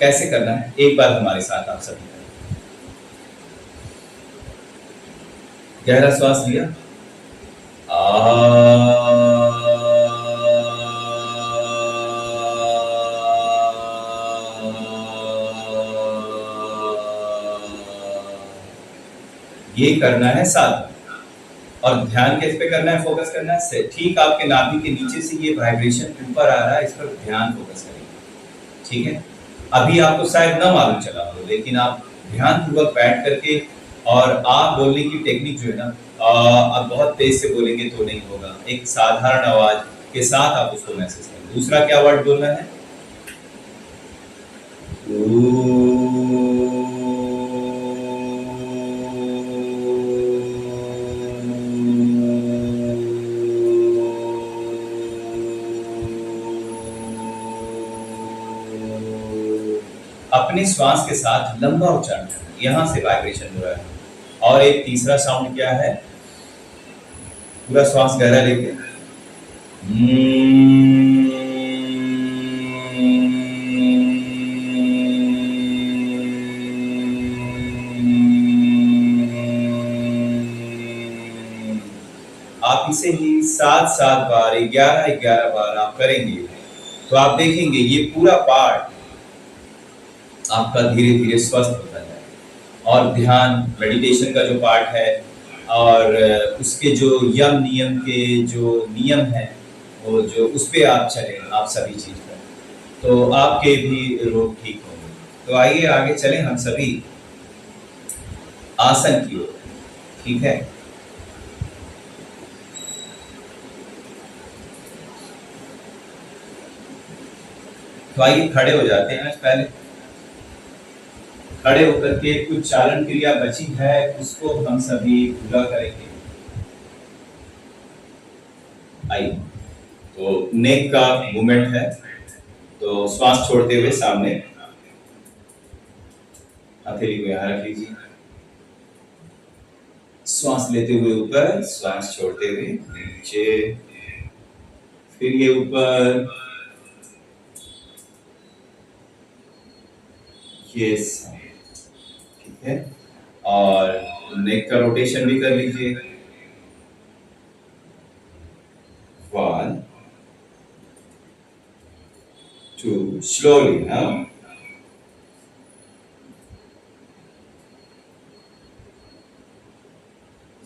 कैसे करना है, एक बार हमारे साथ आप सभी गहरा श्वास लिया, ये करना है 7 बार। और ध्यान किस पे करना है, फोकस करना है ठीक आपके नाभि के नीचे से ये वाइब्रेशन ऊपर आ रहा है, इस पर ध्यान फोकस करेंगे, ठीक है। अभी आपको शायद ना मालूम चला हो, लेकिन आप ध्यान पूर्वक बैठ करके, और आप बोलने की टेक्निक जो है ना, आप बहुत तेज से बोलेंगे तो नहीं होगा, एक साधारण आवाज के साथ आप उसको मैसेज करें। दूसरा क्या वर्ड बोलना है? अपने श्वास के साथ लंबा उच्चारण करना, यहां से वाइब्रेशन हो रहा है। और एक तीसरा साउंड क्या है, पूरा श्वास गहरा लेके आप इसे ही 7-7 बार, 11-11 बार आप करेंगे तो आप देखेंगे ये पूरा पार्ट आपका धीरे धीरे स्वस्थ होता है। और ध्यान मेडिटेशन का जो पार्ट है, और उसके जो यम नियम के जो नियम है, वो जो उस पे आप चलें, आप सभी चीज पर, तो आपके भी रोग ठीक होंगे। तो आइए आगे चलें हम सभी आसन की ओर, ठीक है। तो आइए खड़े हो जाते हैं। पहले खड़े होकर के कुछ चालन क्रिया बची है, उसको हम सभी पूरा करेंगे। आइए, तो नेक का मूवमेंट है, तो श्वास छोड़ते हुए सामने हथेली को यहां रख लीजिए, श्वास लेते हुए ऊपर, श्वास छोड़ते हुए नीचे, फिर ये ऊपर, ये ठीक है। और नेक का रोटेशन भी कर लीजिए, 1 2 2 slowly now.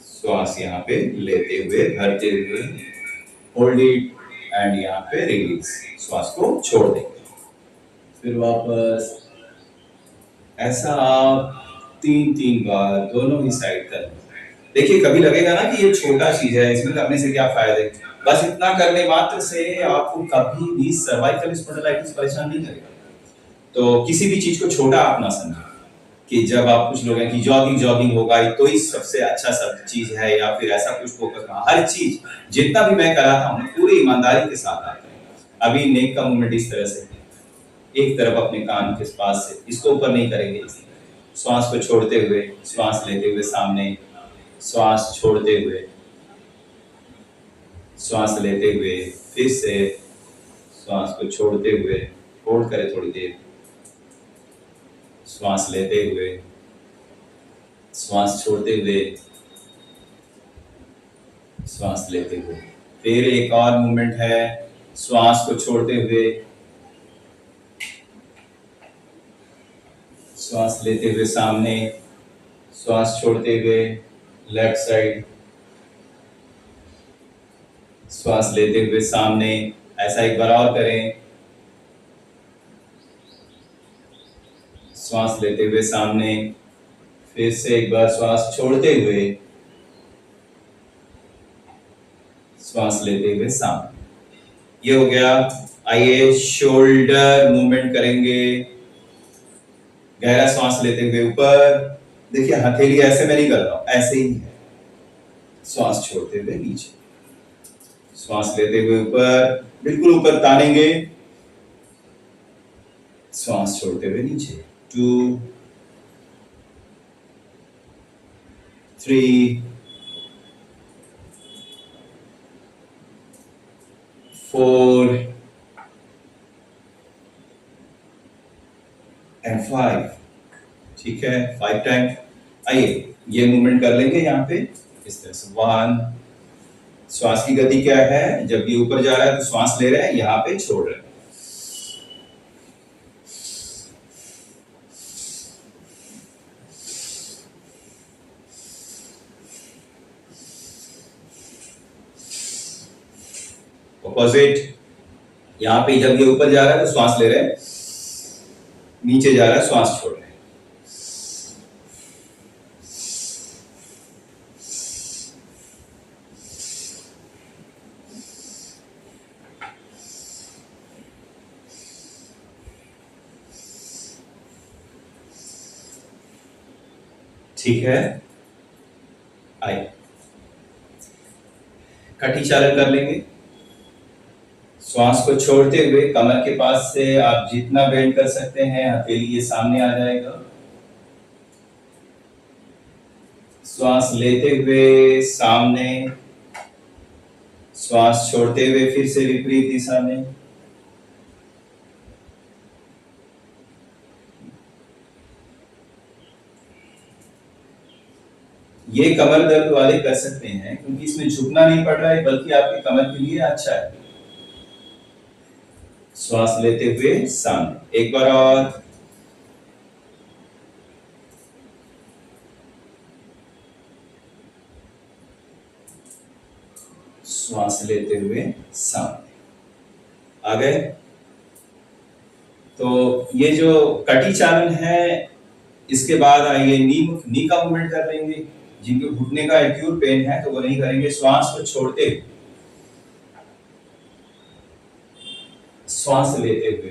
श्वास यहाँ पे लेते हुए भरते हुए होल्ड इट एंड यहाँ पे रिलीज, श्वास को छोड़ देंगे। फिर वापस ऐसा आप 3 बार दोनों ही साइड कर। देखिए कभी लगेगा ना कि ये छोटा चीज है, इसमें करने से क्या फायदे, बस इतना करने मात्र से आपको कभी भी सर्वाइकल स्पॉन्डिलाइटिस परेशान नहीं करेगा। तो किसी भी चीज को छोटा आप ना समझें कि जब आप कुछ लोग हैं कि जॉगिंग होगा तो ही सबसे अच्छा सब चीज है, या फिर ऐसा कुछ फोकस ना, हर चीज जितना भी मैं कराता हूँ पूरी ईमानदारी के साथ आता है। अभी नेक का मूवमेंट इस तरह से, एक तरफ अपने कान के पास से, इसको ऊपर नहीं करेंगे, श्वास को छोड़ते हुए श्वास लेते हुए सामने, श्वास छोड़ते हुए श्वास लेते हुए, फिर से श्वास को छोड़ते हुए होल्ड करें थोड़ी देर, श्वास लेते हुए श्वास छोड़ते हुए श्वास लेते हुए। फिर एक और मूवमेंट है, श्वास को छोड़ते हुए श्वास लेते हुए सामने, श्वास छोड़ते हुए लेफ्ट साइड, श्वास लेते हुए सामने। ऐसा एक बार और करें, श्वास लेते हुए सामने, फिर से एक बार श्वास छोड़ते हुए श्वास लेते हुए सामने। ये हो गया। आइए शोल्डर मूवमेंट करेंगे। गहरा श्वास लेते हुए ऊपर, देखिए हथेली ऐसे मैं नहीं कर रहा हूं, ऐसे ही है। श्वास छोड़ते हुए नीचे, श्वास लेते हुए ऊपर, बिल्कुल ऊपर तानेंगे, श्वास छोड़ते हुए नीचे। 2 3 4 एंड 5। ठीक है, 5 टाइम। आइए ये मूवमेंट कर लेंगे यहाँ पे इस तरह से। 1, श्वास की गति क्या है, जब ये ऊपर जा रहा है तो श्वास ले रहे हैं, यहाँ पे छोड़ रहे हैं। ऑपोजिट, यहाँ पे जब ये ऊपर जा रहा है तो श्वास ले रहे हैं, नीचे जा रहा है श्वास छोड़ रहे हैं। ठीक है, आइए कटी चालन कर लेंगे। श्वास को छोड़ते हुए कमर के पास से आप जितना बेंड कर सकते हैं, हथेली ये सामने आ जाएगा। श्वास लेते हुए सामने, श्वास छोड़ते हुए फिर से विपरीत दिशा में। ये कमर दर्द वाले कर सकते हैं क्योंकि इसमें झुकना नहीं पड़ रहा है, बल्कि आपकी कमर के लिए अच्छा है। श्वास लेते हुए सामने, एक बार और। श्वास लेते हुए सामने, आ गए। तो ये जो कटी चालन है, इसके बाद आइए नी का मूवमेंट कर लेंगे। जिनके घुटने का एक्यूट पेन है तो वो नहीं करेंगे। श्वास को छोड़ते हुए श्वास लेते हुए,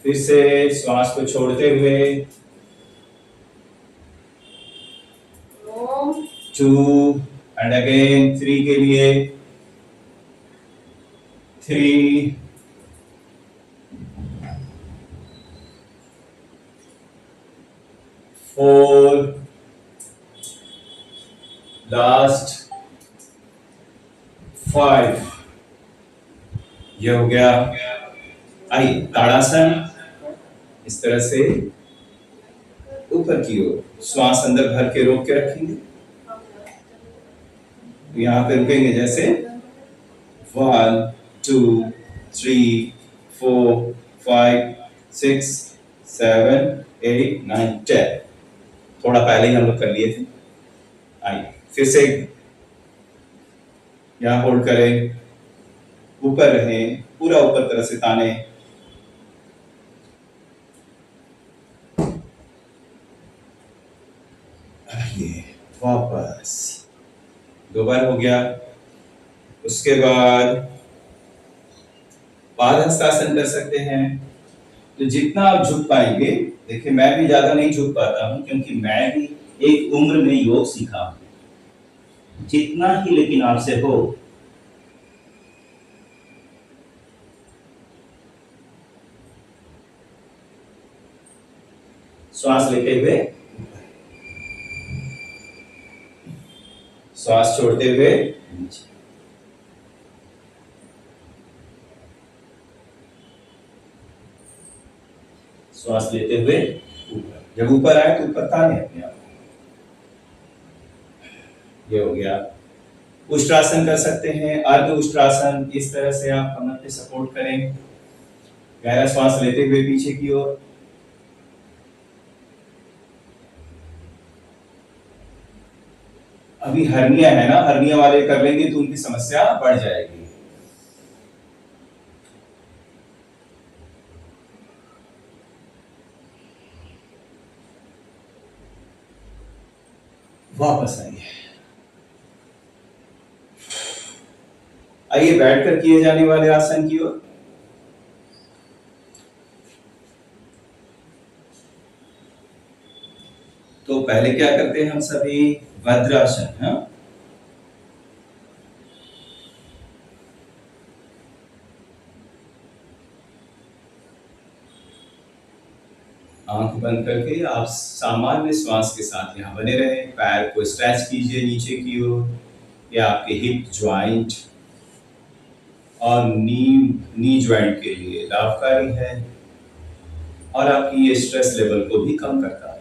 फिर से श्वास को छोड़ते हुए, 2 एंड अगेन 3 के लिए, 3 4 लास्ट 5। ये हो गया। आइए ताड़ासन, इस तरह से ऊपर की ओर श्वास अंदर भर के रोक के रखेंगे। यहाँ पे रुकेंगे जैसे 1 2 3 4 5 6 7 8 9 10। थोड़ा पहले ही हम लोग कर लिए थे। आइए फिर से यहाँ होल्ड करें, ऊपर रहें, पूरा ऊपर तरफ से ताने। आइए वापस, 2 बार हो गया। उसके बाद पादहस्तासन कर सकते हैं। तो जितना आप झुक पाएंगे, देखिए मैं भी ज्यादा नहीं झुक पाता हूं क्योंकि मैं भी एक उम्र में योग सीखा हूं। जितना ही लेकिन आपसे हो, श्वास लेते हुए, श्वास छोड़ते हुए नीचे। श्वास लेते हुए ऊपर, जब ऊपर आए तो ऊपर ताने अपने आप। ये हो गया। उष्ट्रासन कर सकते हैं, अर्ध उष्ट्रासन। इस तरह से आप कमर पे सपोर्ट करें, गहरा श्वास लेते हुए पीछे की ओर। अभी हर्निया है ना, हर्निया वाले कर लेंगे तो उनकी समस्या बढ़ जाएगी। वापस आइए। आइए बैठकर किए जाने वाले आसन की ओर। तो पहले क्या करते हैं हम सभी, वज्रासन। हाँ, आंख बंद करके आप सामान्य श्वास के साथ यहाँ बने रहें। पैर को स्ट्रेच कीजिए नीचे की ओर, या आपके हिप ज्वाइंट और नी ज्वाइंट के लिए लाभकारी है और आपकी ये स्ट्रेस लेवल को भी कम करता है।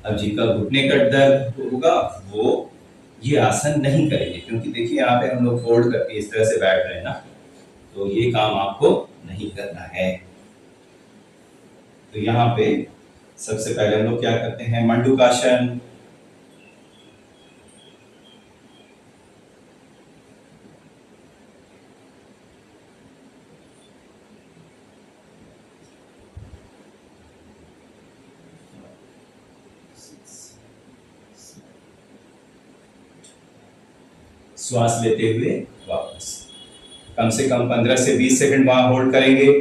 अब जिनका घुटने का दर्द होगा वो ये आसन नहीं करेंगे, क्योंकि देखिए यहाँ पे हम लोग फोल्ड करके इस तरह से बैठ रहे हैं ना, तो ये काम आपको नहीं करना है। तो यहाँ पे सबसे पहले हम लोग क्या करते हैं, मंडूकासन। श्वास लेते हुए वापस, कम से कम 15 से 20 सेकंड वहां होल्ड करेंगे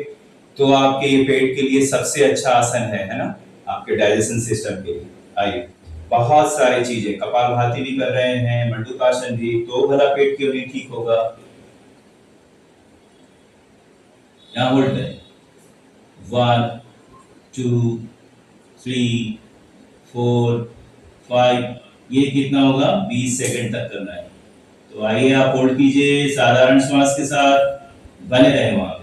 तो आपके ये पेट के लिए सबसे अच्छा आसन है ना, आपके डाइजेशन सिस्टम के लिए। आइए, बहुत सारी चीजें, कपालभाति भी कर रहे हैं, मंडूकासन भी, तो भला पेट क्यों नहीं ठीक होगा। यहाँ होल्ड करें, 1 2 3 4 5, ये कितना होगा, 20 सेकंड तक करना है। तो आइए आप होल्ड कीजिए, साधारण श्वास के साथ बने रहे वहां पे।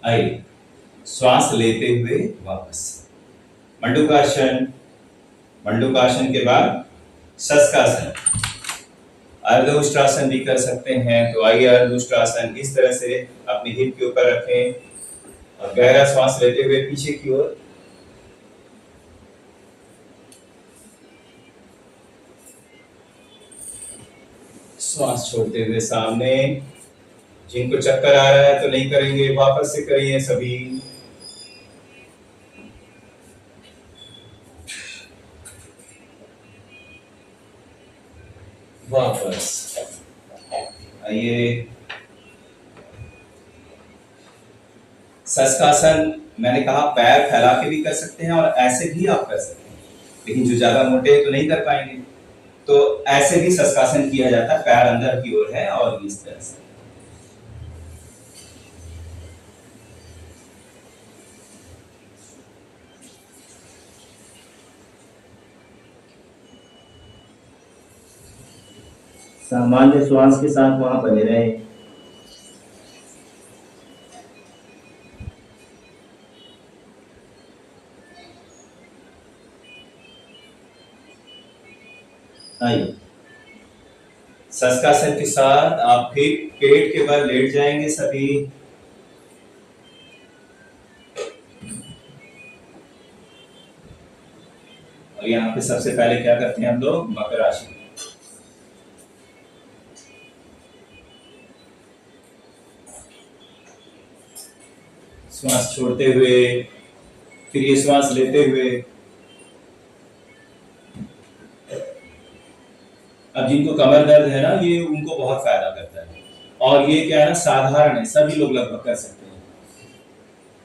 आइए, श्वास लेते हुए वापस मंडूकासन। मंडूकासन के बाद शस्कासन, अर्ध उष्ट्रासन भी कर सकते हैं। तो आइए अर्ध उष्ट्रासन, इस तरह से अपनी हिप के ऊपर रखें और गहरा श्वास लेते हुए पीछे की ओर। श्वास छोड़ते हुए सामने। जिनको चक्कर आ रहा है तो नहीं करेंगे, वापस से करिए सभी। वापस आइए। शस्कासन, मैंने कहा पैर फैला के भी कर सकते हैं और ऐसे भी आप कर सकते हैं, लेकिन जो ज्यादा मोटे हैं तो नहीं कर पाएंगे, तो ऐसे भी शस्कासन किया जाता है, पैर अंदर की ओर है और इस तरह से। सामान्य श्वास के साथ वहां बने रहे। आइए, सस्कासन के साथ आप फिर पेट के बल लेट जाएंगे सभी। और यहाँ पे सबसे पहले क्या करते हैं हम लोग, मकर राशि। श्वास छोड़ते हुए, फिर ये श्वास लेते हुए। अब जिनको कमर दर्द है ना, ये उनको बहुत फायदा करता है। और ये क्या है ना, साधारण है, सभी लोग लगभग कर सकते हैं।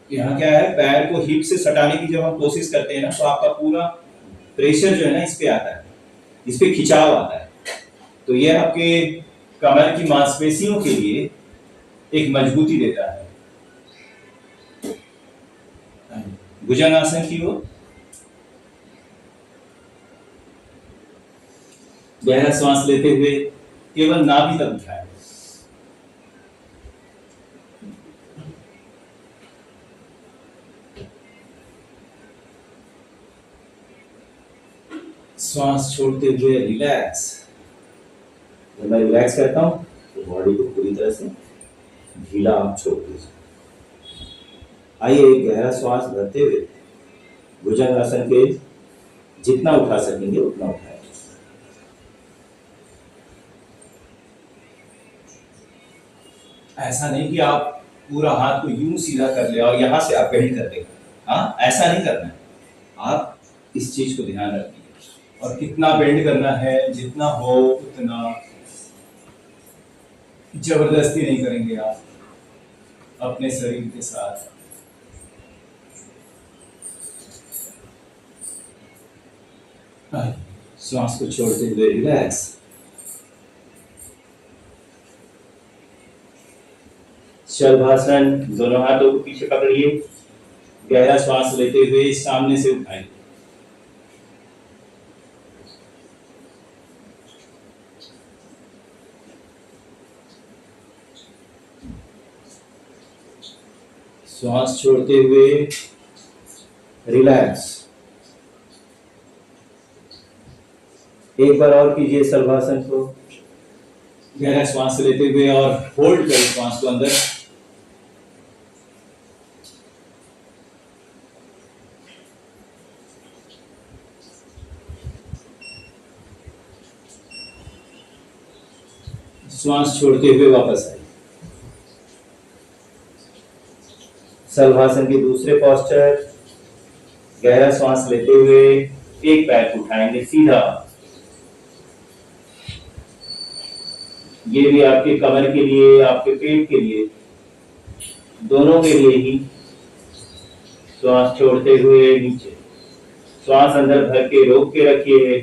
यहाँ क्या है, पैर को हिप से सटाने की जब हम कोशिश करते हैं ना, तो आपका पूरा प्रेशर जो है ना इस पे आता है, इस पे खिंचाव आता है। तो ये आपके कमर की मांसपेशियों के लिए एक मजबूती देता है। भुजंगासन की ओर गहरा श्वास लेते हुए केवल नाभि तक उठाएं। श्वास छोड़ते हुए रिलैक्स। जब मैं रिलैक्स करता हूं तो बॉडी को पूरी तरह से ढीला आप छोड़ दीजिए। आइए, गहरा श्वास भरते हुए भुजंगासन के जितना उठा सकेंगे उतना उठाएं। ऐसा नहीं कि आप पूरा हाथ को यूं सीधा कर ले और यहां से आप बेंड कर दें। हाँ, ऐसा नहीं करना है। आप इस चीज को ध्यान रखिए। और कितना बेंड करना है, जितना हो उतना। जबरदस्ती नहीं करेंगे आप अपने शरीर के साथ। श्वास को छोड़ते हुए रिलैक्स। शलभासन, दोनों हाथों को पीछे पकड़िए। गहरा श्वास लेते हुए सामने से उठाइए। श्वास छोड़ते हुए रिलैक्स। एक बार और कीजिए शलभासन को। गहरा श्वास लेते हुए और होल्ड करें श्वास को अंदर। श्वास छोड़ते हुए वापस आइए। शलभासन के दूसरे पोस्चर। गहरा श्वास लेते हुए एक पैर को उठाएंगे सीधा। ये भी आपके कमर के लिए, आपके पेट के लिए, दोनों के लिए ही। श्वास छोड़ते हुए नीचे। श्वास अंदर भर के रोक के रखिए।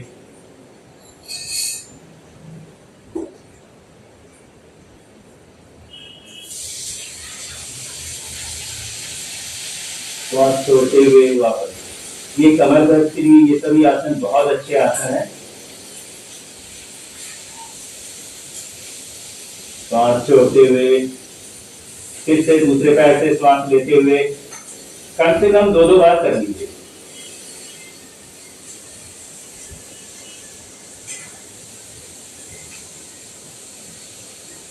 श्वास छोड़ते हुए वापस। ये कमर दर्द के लिए ये सभी आसन बहुत अच्छे आसन हैं। श्वास छोड़ते हुए फिर से दूसरे पैर से श्वास लेते हुए कम से कम 2-2 बार कर लीजिए।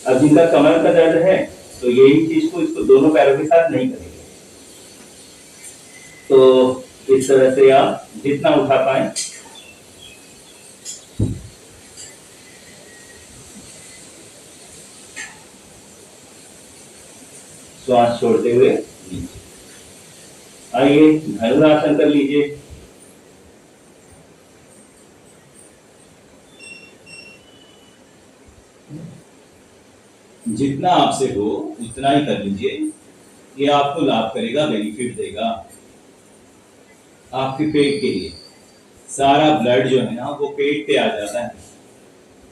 अब जिनका कमर का दर्द है तो यही चीज को इसको दोनों पैरों के साथ नहीं करेंगे। तो इस तरह से आप जितना उठा पाए। श्वास छोड़ते हुए नीचे। आइए, धनुरासन कर लीजिए। जितना आपसे हो उतना ही कर लीजिए। ये आपको लाभ करेगा, बेनिफिट देगा आपके पेट के लिए। सारा ब्लड जो है ना वो पेट पे आ जाता है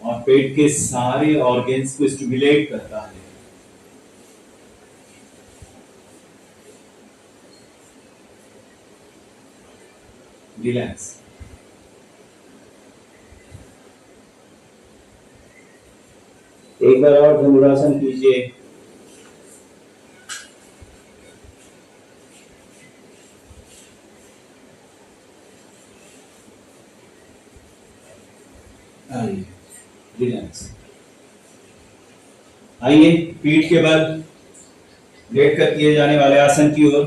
और पेट के सारे ऑर्गन्स को स्टिमुलेट करता है। रिलैक्स। एक बार और धनुरासन कीजिए। रिलैक्स। आइए पीठ के बल लेट कर किए जाने वाले आसन की ओर।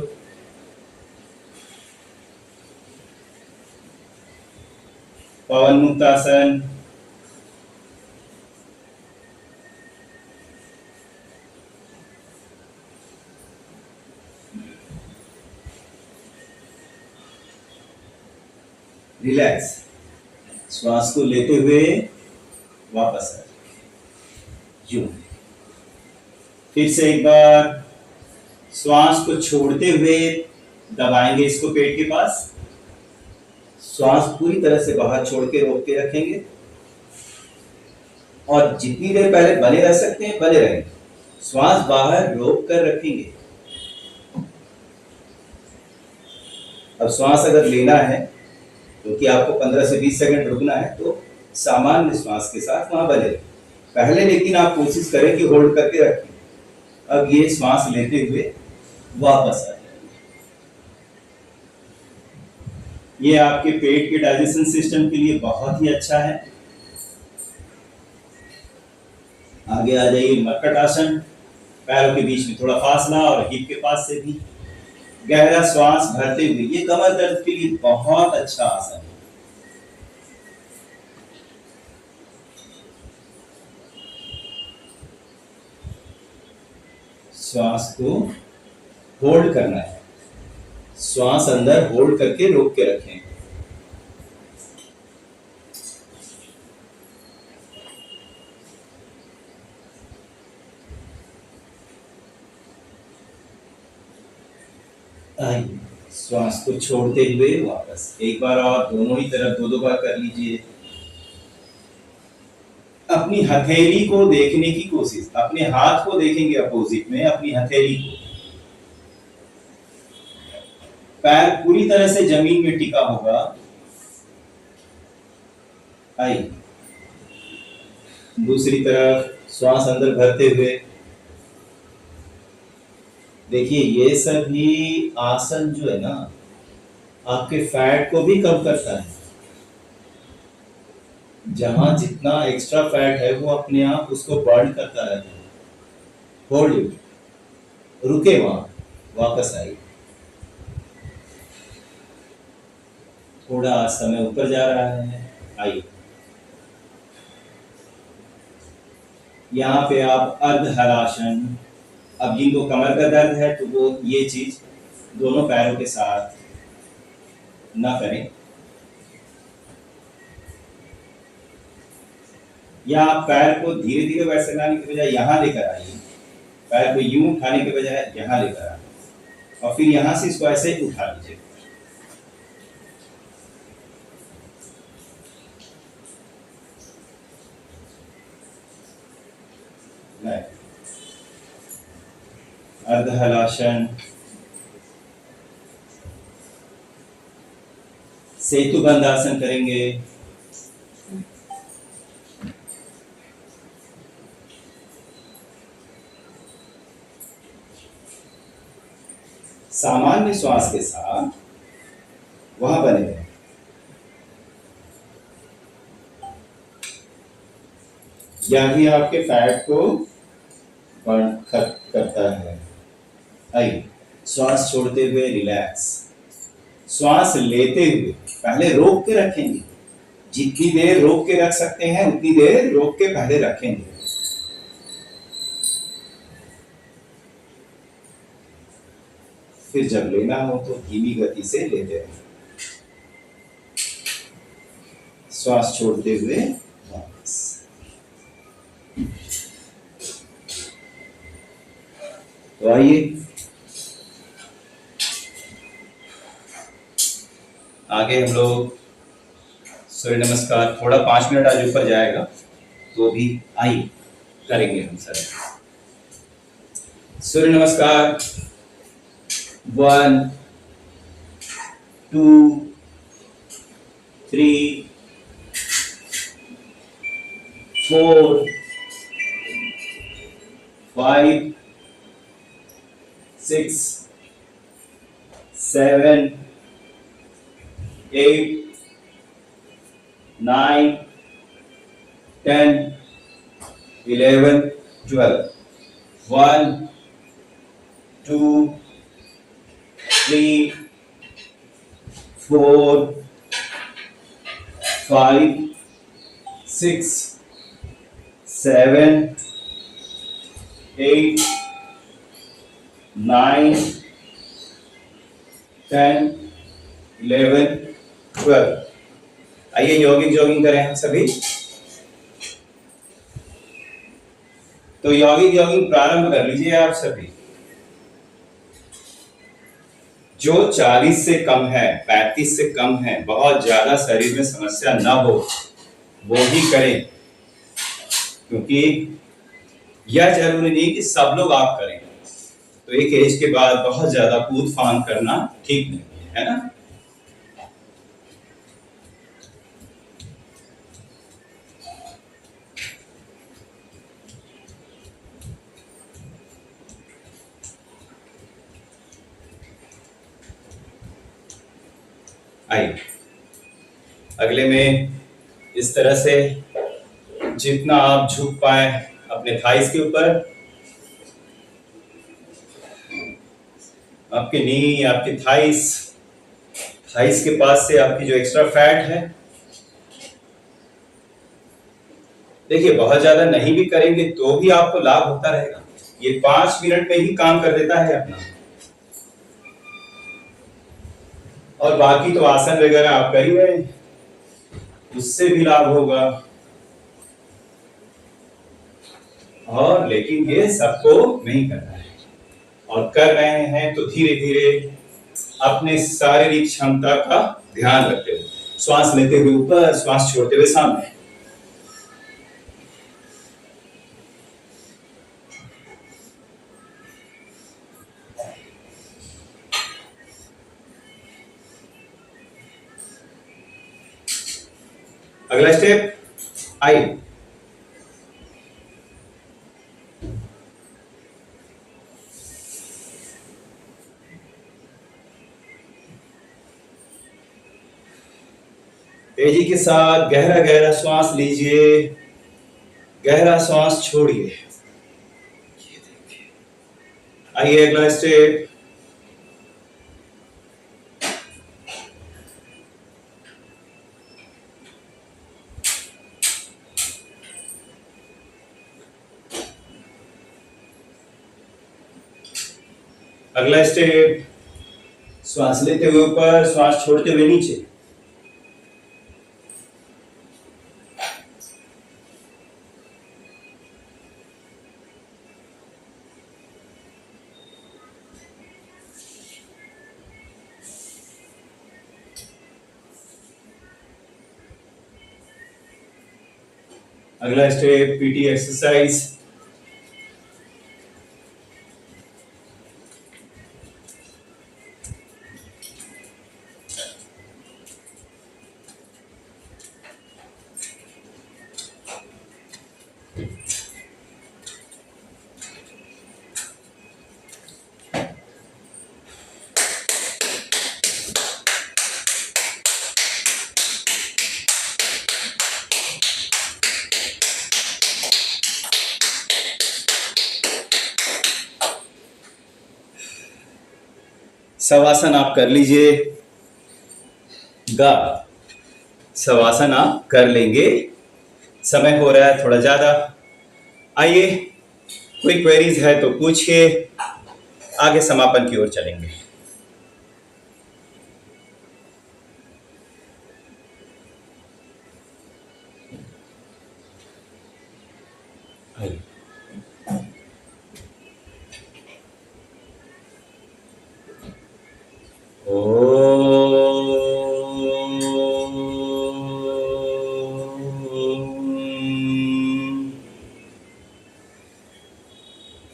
पवन मुक्त आसन। रिलैक्स। श्वास को लेते हुए वापस आ यूं। फिर से एक बार श्वास को छोड़ते हुए दबाएंगे इसको पेट के पास। श्वास पूरी तरह से बाहर छोड़ के रोक के रखेंगे और जितनी देर पहले बने रह सकते हैं बने रहेंगे। श्वास बाहर रोक कर रखेंगे। अब श्वास अगर लेना है क्योंकि आपको 15 से 20 सेकंड रुकना है तो सामान्य श्वास के साथ वहां बने रहें। पहले लेकिन आप कोशिश करें कि होल्ड करके रखें। अब ये श्वास लेते हुए वापस आ जाएंगे। ये आपके पेट के डाइजेशन सिस्टम के लिए बहुत ही अच्छा है। आगे आ जाइए मरकट आसन। पैरों के बीच में थोड़ा फासला और हिप के पास से भी गहरा श्वास भरते हुए। ये कमर दर्द के लिए बहुत अच्छा आसन है। श्वास को होल्ड करना है। श्वास अंदर होल्ड करके रोक के रखें। आइए श्वास को छोड़ते हुए वापस। एक बार और दोनों ही तरफ दो बार कर लीजिए। अपनी हथेली को देखने की कोशिश। अपने हाथ को देखेंगे अपोजिट में, अपनी हथेली को। पैर पूरी तरह से जमीन में टिका होगा। आइए दूसरी तरफ श्वास अंदर भरते हुए। देखिए ये सभी आसन जो है ना आपके फैट को भी कम करता है। जहां जितना एक्स्ट्रा फैट है वो अपने आप उसको बर्न करता रहता है। होल्ड, रुके वहां, वापस आइए। थोड़ा समय ऊपर जा रहा है। आइए यहाँ पे आप अर्ध हलासन। अब जिनको कमर का दर्द है तो वो ये चीज दोनों पैरों के साथ ना करें, या आप पैर को धीरे धीरे वैसे लाने के बजाय यहाँ लेकर आइए। पैर को यूं उठाने के बजाय यहाँ लेकर आइए और फिर यहाँ से इसको ऐसे उठा लीजिए। अर्ध हलासन। सेतु बंद आसन करेंगे। सामान्य श्वास के साथ वहां बने रहे। यही आपके फैट को बर्न करता है। आइए श्वास छोड़ते हुए रिलैक्स। श्वास लेते हुए पहले रोक के रखेंगे। जितनी देर रोक के रख सकते हैं उतनी देर रोक के पहले रखेंगे। फिर जब लेना हो तो धीमी गति से लेते रहें। श्वास छोड़ते हुए वापस। तो आइए आगे हम लोग सूर्य नमस्कार। थोड़ा 5 मिनट आज ऊपर जाएगा तो भी आइए करेंगे हम सर सूर्य नमस्कार। 1 2 3 4 5 6 7 8 9 10 11 12 1 2 3 4 5 6 7 8 9 10 11 12। आइए यौगिक जॉगिंग करें हम सभी। तो यौगिक जॉगिंग प्रारंभ कर लीजिए आप सभी। जो 40 से कम है, 35 से कम है, बहुत ज्यादा शरीर में समस्या ना हो, वो ही करें, क्योंकि यह जरूरी नहीं कि सब लोग आप करें। तो एक एज के बाद बहुत ज्यादा कूद फान करना ठीक नहीं है ना। आइए अगले में इस तरह से जितना आप झुक पाए अपने थाइस के ऊपर, आपके नी, आपके थाइस के पास से आपकी जो एक्स्ट्रा फैट है, देखिए बहुत ज्यादा नहीं भी करेंगे तो भी आपको लाभ होता रहेगा। ये 5 मिनट में ही काम कर देता है अपना। और बाकी तो आसन वगैरह आप कर ही रहे हैं, उससे भी लाभ होगा। और लेकिन ये सबको नहीं करना है, और कर रहे हैं तो धीरे धीरे अपने शारीरिक क्षमता का ध्यान रखते हुए, श्वास लेते हुए ऊपर, श्वास छोड़ते हुए सामने। अगला स्टेप, आइए तेजी के साथ गहरा गहरा श्वास लीजिए, गहरा श्वास छोड़िए। आइए अगला स्टेप, अगला स्टेप, श्वास लेते हुए ऊपर, श्वास छोड़ते हुए नीचे। अगला स्टेप, पीटी एक्सरसाइज। शवासन आप कर लीजिए गा, शवासन आप कर लेंगे। समय हो रहा है थोड़ा ज्यादा। आइए कोई क्वेरीज है तो पूछिए, आगे समापन की ओर चलेंगे। आइए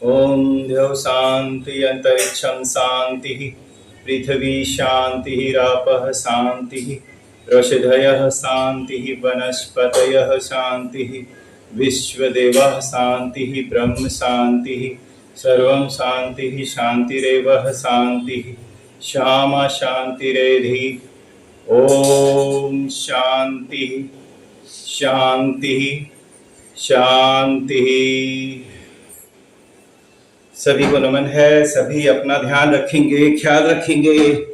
ओम द्यौ शांति अंतरिक्षं शांति पृथ्वी शांति रापः शांति ऋषधयः शांति वनस्पतयः शांति विश्वदेवः शान्तिः ब्रह्म शान्तिः सर्वं शान्तिः शान्तिरेव शान्तिः श्यामा शान्तिरेधि। ओम शांति शांति शांति। सभी को नमन है। सभी अपना ध्यान रखेंगे, ख्याल रखेंगे।